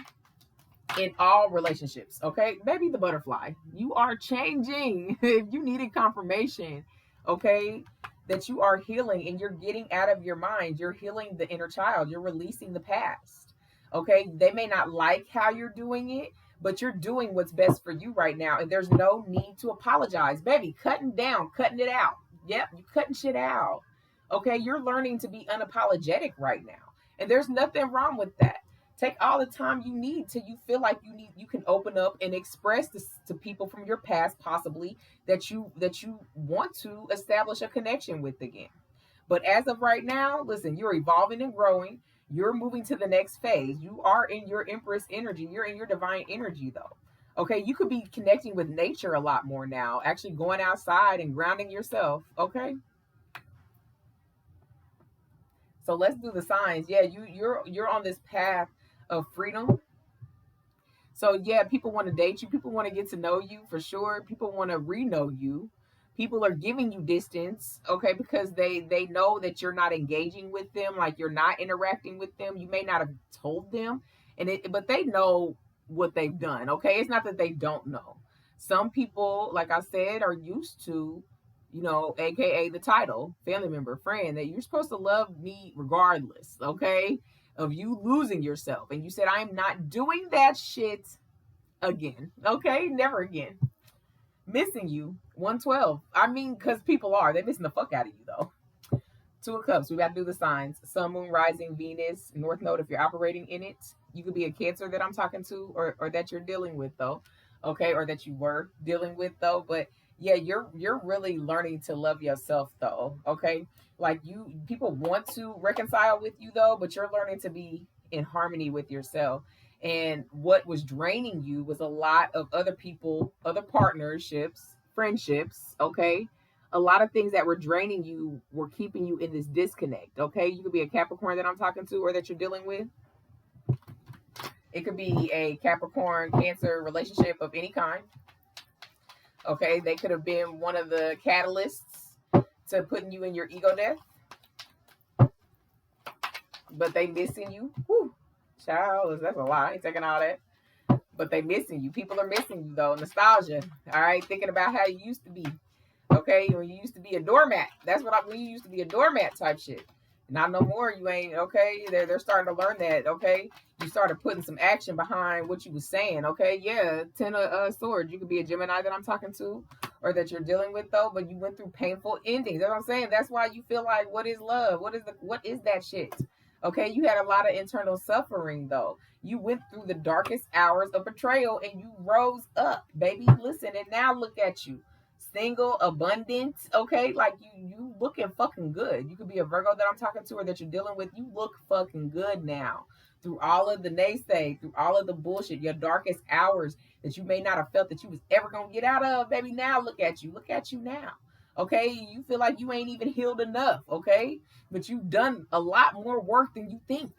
in all relationships. Okay, baby, the butterfly, you are changing. If you needed confirmation, okay, that you are healing and you're getting out of your mind, you're healing the inner child, you're releasing the past. Okay, they may not like how you're doing it, but you're doing what's best for you right now, and there's no need to apologize, baby. Cutting it out. Yep, you cutting shit out. Okay, you're learning to be unapologetic right now. And there's nothing wrong with that. Take all the time you need till you feel like you can open up and express this to people from your past, possibly, that you want to establish a connection with again. But as of right now, listen, you're evolving and growing. You're moving to the next phase. You are in your Empress energy. You're in your divine energy, though. Okay, you could be connecting with nature a lot more now, actually going outside and grounding yourself. Okay, so let's do the signs. Yeah, you're on this path of freedom. So yeah, people want to date you. People want to get to know you for sure. People want to re-know you. People are giving you distance, okay, because they know that you're not engaging with them, like you're not interacting with them. You may not have told them, but they know what they've done. Okay, it's not that they don't know. Some people, like I said, are used to, aka the title, family member, friend, that you're supposed to love me regardless. Okay, of you losing yourself. And you said, I'm not doing that shit again. Okay, never again. Missing you, 112. I mean, because people are. They're missing the fuck out of you, though. Two of Cups. We got to do the signs. Sun, Moon, Rising, Venus, North Node if you're operating in it. You could be a Cancer that I'm talking to, or that you're dealing with, though. Okay, or that you were dealing with, though. But yeah, you're really learning to love yourself, though. Okay, like people want to reconcile with you, though, but you're learning to be in harmony with yourself. And what was draining you was a lot of other people, other partnerships, friendships. Okay, a lot of things that were draining you were keeping you in this disconnect. Okay, you could be a Capricorn that I'm talking to or that you're dealing with. It could be a Capricorn Cancer relationship of any kind. Okay, they could have been one of the catalysts to putting you in your ego death, but they missing you. Whew, child, that's a lot. I ain't taking all that. But they missing you. People are missing you though. Nostalgia. All right, thinking about how you used to be. Okay, when you used to be a doormat. That's what I mean. You used to be a doormat type shit. Not no more. You ain't. Okay, they're starting to learn that. Okay, you started putting some action behind what you was saying. Okay, yeah, 10 of swords. You could be a Gemini that I'm talking to, or that you're dealing with though. But you went through painful endings. That's what I'm saying. That's why you feel like, what is love? What is that shit? Okay, you had a lot of internal suffering though. You went through the darkest hours of betrayal and you rose up, baby. Listen, and now look at you, single, abundant. Okay, like you looking fucking good. You could be a Virgo that I'm talking to or that you're dealing with. You look fucking good now. Through all of the naysay, through all of the bullshit, your darkest hours that you may not have felt that you was ever gonna get out of, baby. Now look at you. Look at you now. Okay, you feel like you ain't even healed enough. Okay, but you've done a lot more work than you think.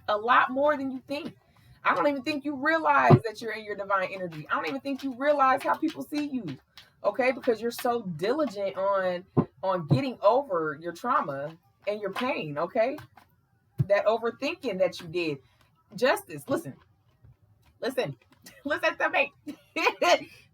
A lot more than you think. I don't even think you realize that you're in your divine energy. I don't even think you realize how people see you. Okay, because you're so diligent on getting over your trauma and your pain. Okay, that overthinking that you did. Justice. Listen, listen to me.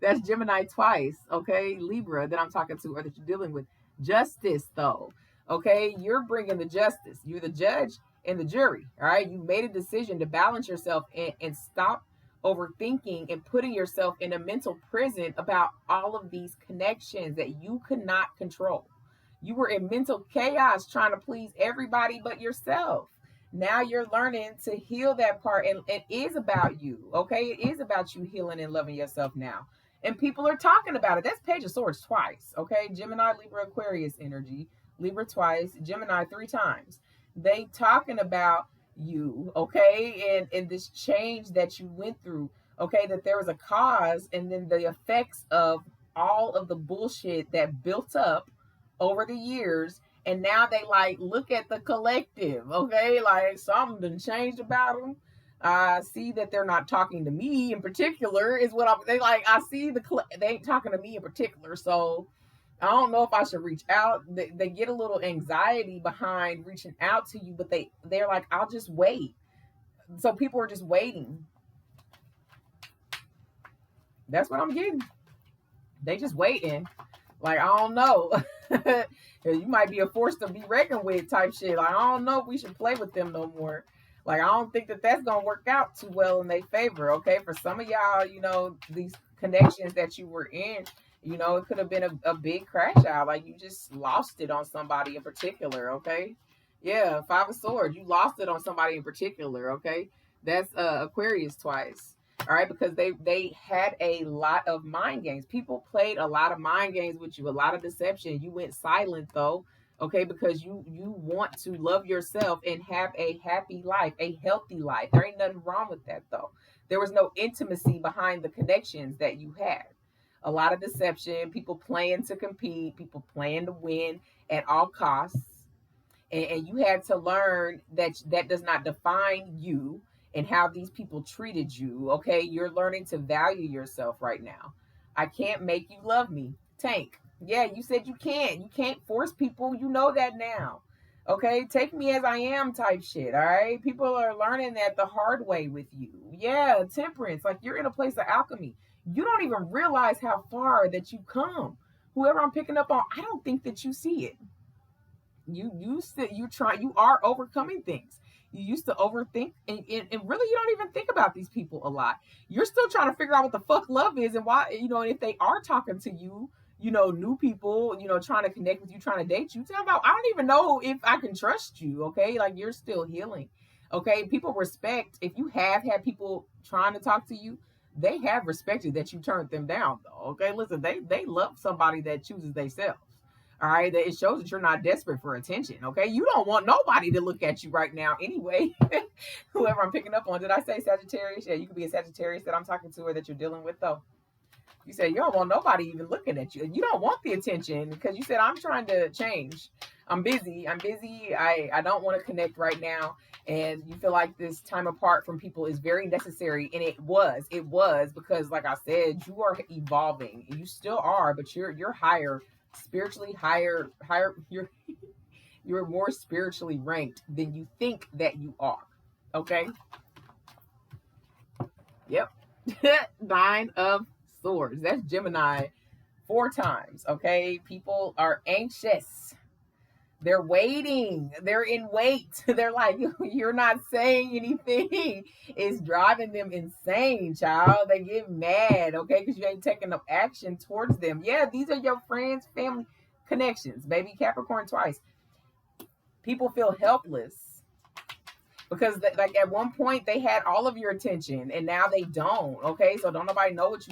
That's Gemini twice. Okay, Libra that I'm talking to or that you're dealing with. Justice, though. Okay, you're bringing the justice. You're the judge and the jury. All right, you made a decision to balance yourself and stop overthinking and putting yourself in a mental prison about all of these connections that you could not control. You were in mental chaos trying to please everybody but yourself. Now you're learning to heal that part, and it is about you. Okay, it is about you healing and loving yourself now, and people are talking about it. That's Page of Swords twice. Okay, Gemini, Libra, Aquarius energy. Libra twice, Gemini 3 times. They talking about you. Okay, and this change that you went through. Okay, that there was a cause and then the effects of all of the bullshit that built up over the years, and now they like look at the collective. Okay, like something done changed about them. I see that they're not talking to me in particular is what they like. I see they ain't talking to me in particular, so I don't know if I should reach out. They get a little anxiety behind reaching out to you, but they're like, I'll just wait. So people are just waiting. That's what I'm getting. They just waiting. Like, I don't know. You might be a force to be reckoned with type shit. Like, I don't know if we should play with them no more. Like, I don't think that that's going to work out too well in their favor, okay? For some of y'all, these connections that you were in, You know, it could have been a big crash out. Like you just lost it on somebody in particular, okay? Yeah, Five of Swords. You lost it on somebody in particular, okay? That's Aquarius twice. All right, because they had a lot of mind games. People played a lot of mind games with you, a lot of deception. You went silent though, okay, because you want to love yourself and have a happy life, a healthy life. There ain't nothing wrong with that though. There was no intimacy behind the connections that you had. A lot of deception, people playing to compete, people playing to win at all costs, and you had to learn that that does not define you and how these people treated you. Okay, you're learning to value yourself right now. I can't make you love me, Tank. Yeah, you said you can't force people, you know that now. Okay, take me as I am type shit. All right, people are learning that the hard way with you. Yeah, Temperance, like you're in a place of alchemy. You don't even realize how far that you come. Whoever I'm picking up on, I don't think that you see it. You are overcoming things. You used to overthink, and really you don't even think about these people a lot. You're still trying to figure out what the fuck love is and why, and if they are talking to you, new people, trying to connect with you, trying to date you, tell about, I don't even know if I can trust you. Okay, like you're still healing. Okay, people respect, if you have had people trying to talk to you, they have respected that you turned them down though. Okay, listen, they love somebody that chooses themselves. All right, it shows that you're not desperate for attention. Okay, you don't want nobody to look at you right now anyway. Whoever I'm picking up on, did I say Sagittarius? Yeah, you could be a Sagittarius that I'm talking to or that you're dealing with though. You said you don't want nobody even looking at you. You don't want the attention because you said I'm trying to change. I'm busy. I don't want to connect right now. And you feel like this time apart from people is very necessary. And it was because like I said, you are evolving. You still are, but you're higher, spiritually higher, you're more spiritually ranked than you think that you are. Okay? Yep. Nine of Swords. That's Gemini 4 times. Okay. People are anxious. They're waiting. They're in wait. They're like, you're not saying anything. It's driving them insane, child. They get mad, okay, because you ain't taking no action towards them. Yeah, these are your friends, family connections, baby. Capricorn twice. People feel helpless because like at one point they had all of your attention and now they don't. Okay, so don't nobody know what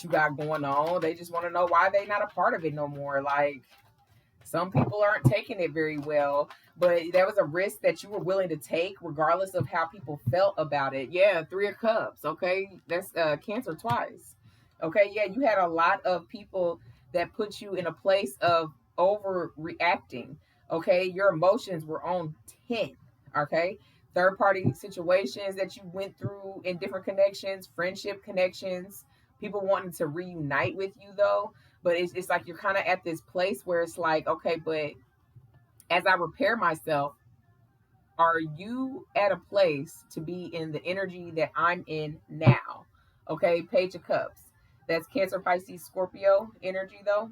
you got going on. They just want to know why they not a part of it no more. Like some people aren't taking it very well, but there was a risk that you were willing to take regardless of how people felt about it. Yeah, 3 of Cups. Okay, that's Cancer twice. Okay, yeah, you had a lot of people that put you in a place of overreacting. Okay, your emotions were on 10. Okay, third party situations that you went through in different connections, friendship connections, people wanting to reunite with you though. But it's like you're kind of at this place where it's like, okay, but as I repair myself, are you at a place to be in the energy that I'm in now? Okay, Page of Cups. That's Cancer, Pisces, Scorpio energy though.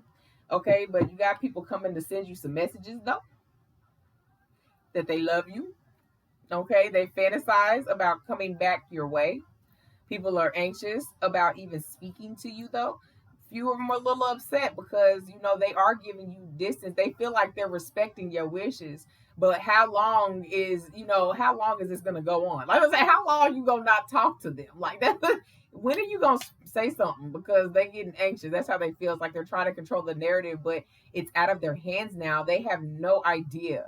Okay, but you got people coming to send you some messages though that they love you. Okay, they fantasize about coming back your way. People are anxious about even speaking to you though. Few of them are a little upset because they are giving you distance. They feel like they're respecting your wishes. But how long is this gonna go on? Like I say, how long are you gonna not talk to them? Like that, when are you gonna say something? Because they getting anxious. That's how they feel. It's like they're trying to control the narrative, but it's out of their hands now. They have no idea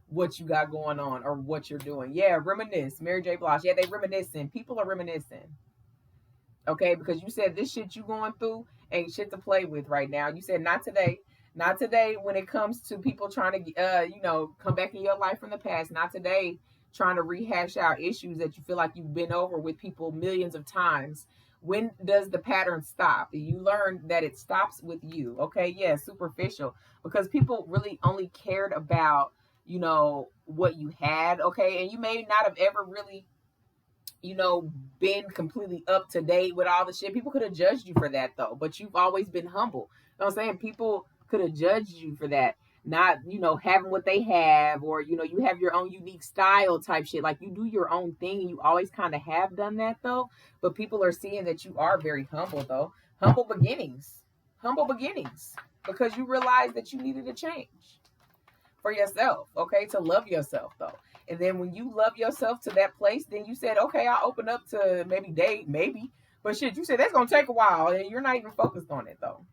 what you got going on or what you're doing. Yeah, reminisce. Mary J. Blige. Yeah, they reminiscing. People are reminiscing. Okay, because you said this shit you going through ain't shit to play with right now. You said not today. Not today when it comes to people trying to come back in your life from the past. Not today trying to rehash out issues that you feel like you've been over with people millions of times. When does the pattern stop? You learn that it stops with you. Okay, yeah, superficial, because people really only cared about what you had. Okay, and you may not have ever really been completely up to date with all the shit. People could have judged you for that though, but you've always been humble. You know what I'm saying? People could have judged you for that, not, having what they have, or, you have your own unique style type shit. Like you do your own thing and you always kind of have done that though. But people are seeing that you are very humble though. Humble beginnings. humble beginnings, because you realized that you needed a change for yourself, okay? To love yourself, though. And then when you love yourself to that place, then you said, okay, I'll open up to maybe date, maybe. But shit, you said that's going to take a while, and you're not even focused on it, though.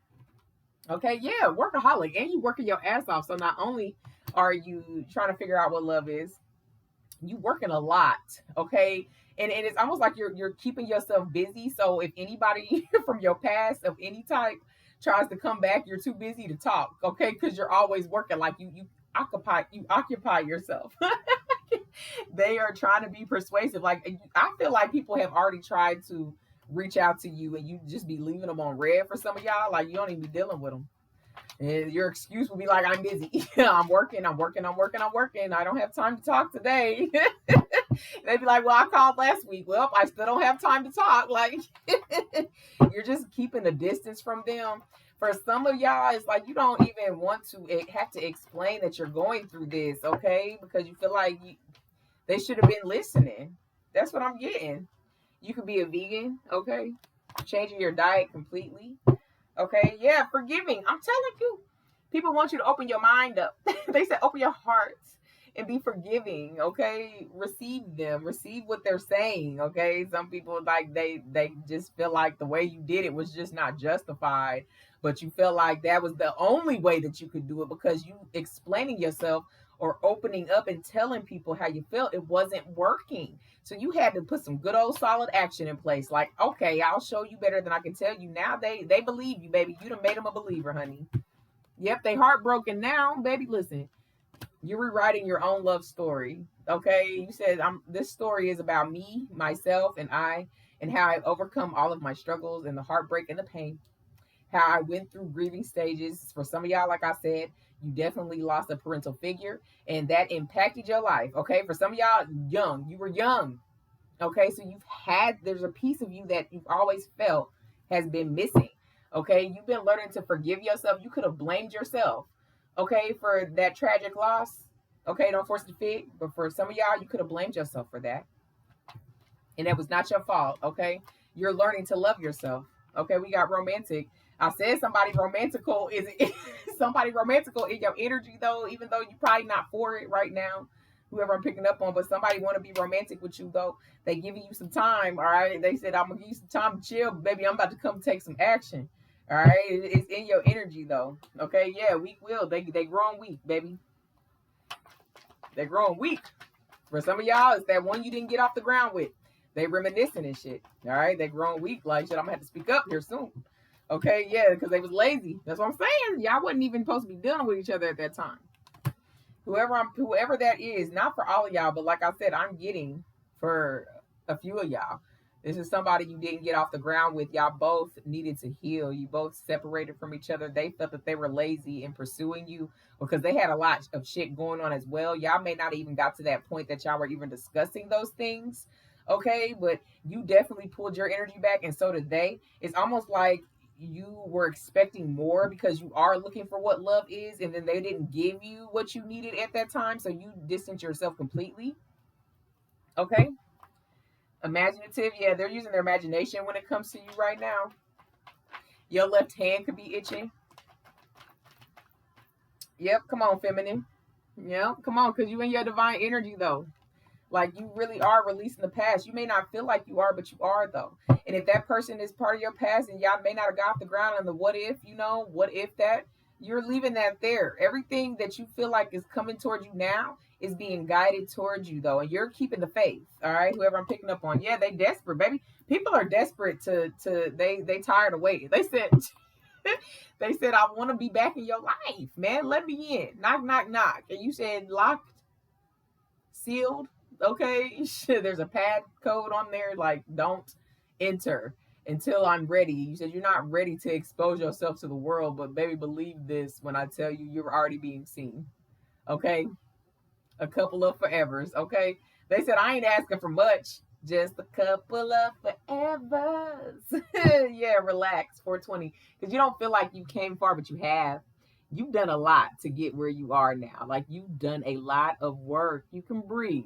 Okay, yeah, workaholic, and you working your ass off. So not only are you trying to figure out what love is, you working a lot, okay? And it's almost like you're keeping yourself busy. So if anybody from your past of any type tries to come back, you're too busy to talk, okay? Because you're always working. Like you occupy yourself. They are trying to be persuasive. Like I feel like people have already tried to reach out to you, and you just be leaving them on red for some of y'all. Like you don't even be dealing with them. And your excuse will be like, I'm busy. I'm working. I don't have time to talk today. They'd be like, well, I called last week. Well, I still don't have time to talk. Like, you're just keeping a distance from them. For some of y'all, it's like you don't even want to have to explain that you're going through this, okay? Because you feel like they should have been listening. That's what I'm getting. You could be a vegan, okay? Changing your diet completely. Okay, yeah, forgiving. I'm telling you, people want you to open your mind up. They said open your heart and be forgiving, okay? Receive them, receive what they're saying, okay? Some people, like, they just feel like the way you did it was just not justified, but you feel like that was the only way that you could do it because you explaining yourself or opening up and telling people how you felt, it wasn't working. So you had to put some good old solid action in place. Like, okay, I'll show you better than I can tell you. Now they believe you, baby. You done made them a believer, honey. Yep, they heartbroken now, baby. Listen, you're rewriting your own love story. Okay, you said this story is about me, myself, and I, and how I've overcome all of my struggles and the heartbreak and the pain. How I went through grieving stages. For some of y'all, like I said, you definitely lost a parental figure and that impacted your life. Okay, for some of y'all, you were young. Okay, so there's a piece of you that you've always felt has been missing. Okay, you've been learning to forgive yourself. You could have blamed yourself, okay, for that tragic loss. Okay, don't force the fit, but for some of y'all, you could have blamed yourself for that, and that was not your fault. Okay, you're learning to love yourself. Okay, we got romantic. I said somebody romantical is somebody romantical in your energy though, even though you're probably not for it right now. Whoever I'm picking up on, but somebody want to be romantic with you though. They giving you some time, all right? They said I'm gonna give you some time to chill, baby. I'm about to come take some action. All right, it's in your energy though. Okay, yeah, weak will. They growing weak, baby. They growing weak. For some of y'all, it's that one you didn't get off the ground with. They reminiscing and shit. All right, they growing weak. Like shit, I'm gonna have to speak up here soon. Okay, yeah, because they was lazy. That's what I'm saying. Y'all wasn't even supposed to be dealing with each other at that time. Whoever that is, not for all of y'all, but like I said, I'm getting for a few of y'all. This is somebody you didn't get off the ground with. Y'all both needed to heal. You both separated from each other. They felt that they were lazy in pursuing you because they had a lot of shit going on as well. Y'all may not even got to that point that y'all were even discussing those things. Okay, but you definitely pulled your energy back, and so did they. It's almost like you were expecting more because you are looking for what love is, and then they didn't give you what you needed at that time, so you distance yourself completely. Okay, imaginative, yeah, they're using their imagination when it comes to you right now. Your left hand could be itching. Yep, come on, feminine. Yep, come on, because you in your divine energy though. Like you really are releasing the past. You may not feel like you are, but you are though. And if that person is part of your past and y'all may not have got off the ground on the what if, what if that, you're leaving that there. Everything that you feel like is coming towards you now is being guided towards you though. And you're keeping the faith. All right. Whoever I'm picking up on. Yeah, they desperate, baby. People are desperate they tired of waiting. They said they said, I want to be back in your life, man. Let me in. Knock, knock, knock. And you said locked, sealed. Okay, there's a pad code on there, like don't enter until I'm ready. You said you're not ready to expose yourself to the world, but baby, believe this when I tell you you're already being seen. Okay, a couple of forevers. Okay, they said I ain't asking for much, just a couple of forevers. Yeah, relax, 420, because you don't feel like you came far, but you have. You've done a lot to get where you are now. Like you've done a lot of work. You can breathe.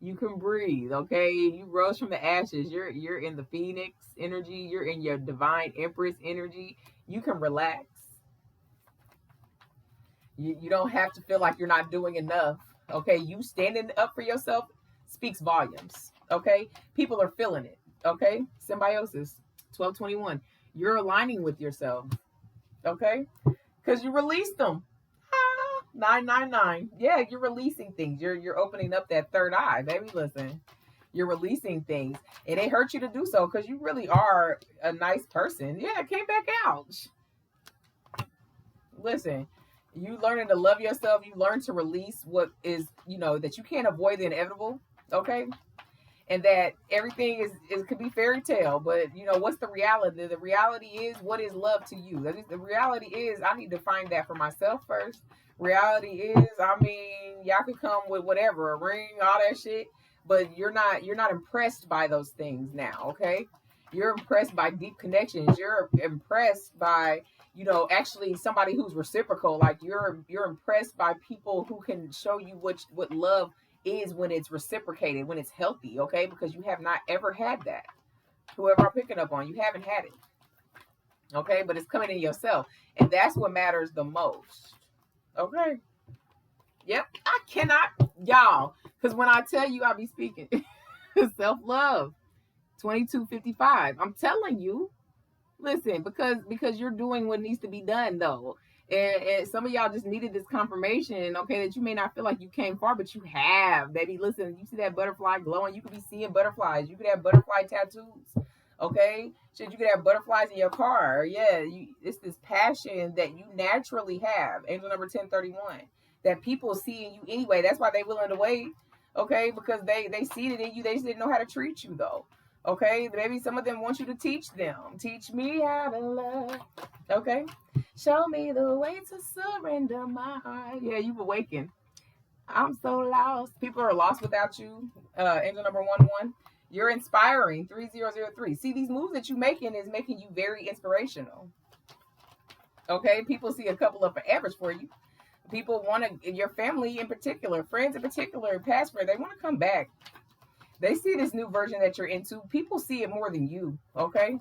You can breathe, okay? You rose from the ashes. You're in the phoenix energy. You're in your divine empress energy. You can relax. You don't have to feel like you're not doing enough. Okay, you standing up for yourself speaks volumes. Okay, people are feeling it. Okay, symbiosis 1221. You're aligning with yourself. Okay, because you released them. 999. Yeah, you're releasing things. You're opening up that third eye, baby. Listen, you're releasing things. It ain't hurt you to do so because you really are a nice person. Yeah, it came back out. Listen, you learning to love yourself. You learn to release what is, that you can't avoid the inevitable. Okay, and that everything is could be fairy tale, but what's the reality? The reality is, what is love to you? The reality is, I need to find that for myself first. Reality is, I mean, y'all could come with whatever, a ring, all that shit, but you're not impressed by those things now. Okay, you're impressed by deep connections. You're impressed by actually somebody who's reciprocal. Like you're impressed by people who can show you what love is when it's reciprocated, when it's healthy. Okay, because you have not ever had that. Whoever I'm picking up on, you haven't had it. Okay, but it's coming in yourself, and that's what matters the most. Okay. Yep. I cannot, y'all, because when I tell you, I be speaking self-love 2255. I'm telling you. Listen, because you're doing what needs to be done, though. And some of y'all just needed this confirmation, okay, that you may not feel like you came far, but you have, baby. Listen, you see that butterfly glowing, you could be seeing butterflies. You could have butterfly tattoos, okay? Shit, you could have butterflies in your car. Yeah, it's this passion that you naturally have. Angel number 1031, that people see in you anyway. That's why they willing to wait, okay? Because they see it in you. They just didn't know how to treat you, though. Okay, maybe some of them want you to teach them. Teach me how to love. Okay, show me the way to surrender my heart. Yeah, you've awakened. I'm so lost. People are lost without you. Angel number 11. You're inspiring. 3003. See, these moves that you're making is making you very inspirational. Okay, people see a couple up for average for you. People want to, your family in particular, friends in particular, past friends, they want to come back. They see this new version that you're into. People see it more than you, okay?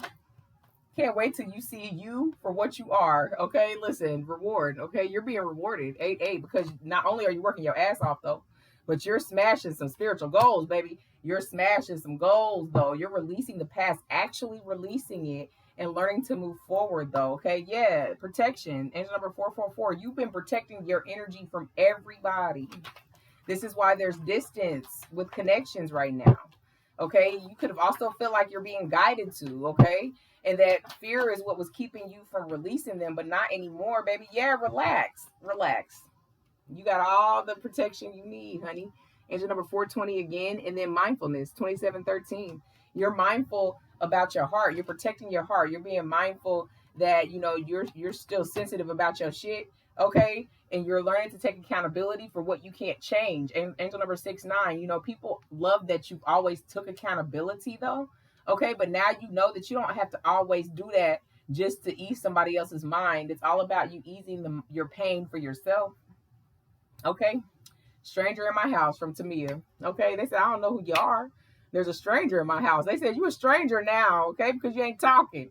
Can't wait till you see you for what you are, okay? Listen, reward, okay? You're being rewarded, 8-8, because not only are you working your ass off, though, but you're smashing some spiritual goals, baby. You're smashing some goals, though. You're releasing the past, actually releasing it, and learning to move forward, though, okay? Yeah, protection. Angel number 444. You've been protecting your energy from everybody. This is why there's distance with connections right now. Okay, you could have also felt like you're being guided to, okay, and that fear is what was keeping you from releasing them, but not anymore, baby. Yeah, relax. You got all the protection you need, honey. Angel number 420 again, and then mindfulness 2713. You're mindful about your heart. You're protecting your heart. You're being mindful that you're still sensitive about your shit, okay, and you're learning to take accountability for what you can't change. And angel number 69, people love that you've always took accountability, though, okay, but now you know that you don't have to always do that just to ease somebody else's mind. It's all about you easing your pain for yourself. Okay, stranger in my house from Tamia. Okay, they said, I don't know who you are. There's a stranger in my house. They said, you a stranger now, okay, because you ain't talking.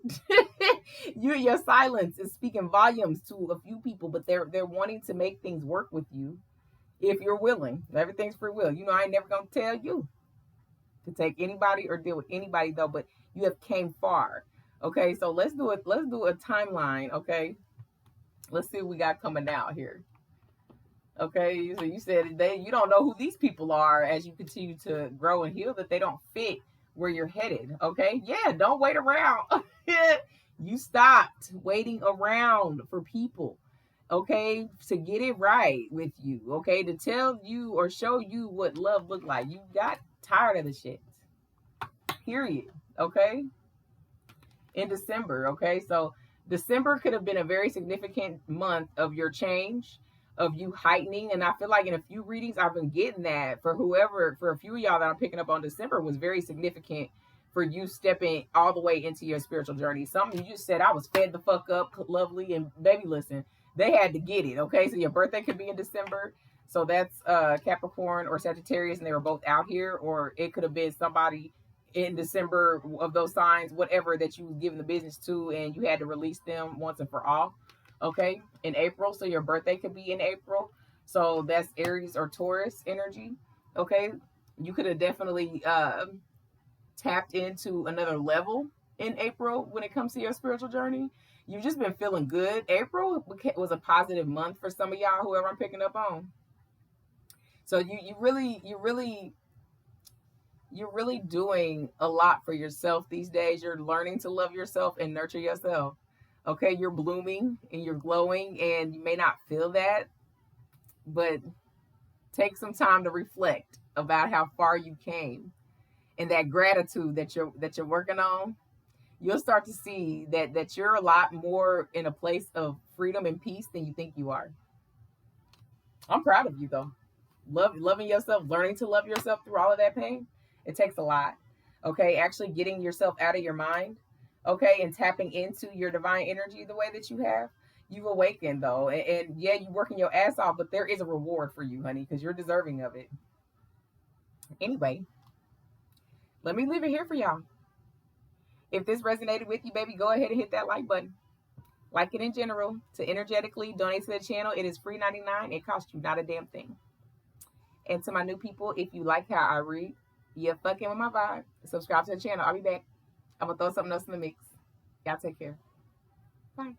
Your silence is speaking volumes to a few people, but they're wanting to make things work with you if you're willing. Everything's free will. I ain't never gonna tell you to take anybody or deal with anybody, though, but you have came far. Okay, so let's do it. Let's do a timeline. Okay, let's see what we got coming out here. Okay, so you said you don't know who these people are as you continue to grow and heal, that they don't fit where you're headed. Okay, yeah, don't wait around. You stopped waiting around for people, okay, to get it right with you, okay, to tell you or show you what love looked like. You got tired of the shit, period. Okay, in December. Okay, so December could have been a very significant month of your change, of you heightening. And I feel like in a few readings I've been getting that for a few of y'all that I'm picking up on, December was very significant for you stepping all the way into your spiritual journey. Something you just said, I was fed the fuck up, lovely, and baby, listen, they had to get it. Okay, so your birthday could be in December. So that's Capricorn or Sagittarius, and they were both out here, or it could have been somebody in December of those signs, whatever that you was giving the business to, and you had to release them once and for all. Okay, in April, so your birthday could be in April. So that's Aries or Taurus energy. Okay, you could have definitely tapped into another level in April when it comes to your spiritual journey. You've just been feeling good. April was a positive month for some of y'all, whoever I'm picking up on. So you're really doing a lot for yourself these days. You're learning to love yourself and nurture yourself. Okay, you're blooming and you're glowing, and you may not feel that, but take some time to reflect about how far you came, and that gratitude that you're working on. You'll start to see that you're a lot more in a place of freedom and peace than you think you are. I'm proud of you though. Loving yourself, learning to love yourself through all of that pain. It takes a lot. Okay, actually getting yourself out of your mind. Okay, and tapping into your divine energy the way that you have. You've awakened though, and yeah, you're working your ass off, but there is a reward for you, honey, because you're deserving of it. Anyway, let me leave it here for y'all. If this resonated with you, baby, go ahead and hit that like button. Like it in general. To energetically donate to the channel, it is free 99. It costs you not a damn thing. And to my new people, if you like how I read, you're fucking with my vibe, subscribe to the channel. I'll be back. I'm going to throw something else in the mix. Y'all take care. Bye.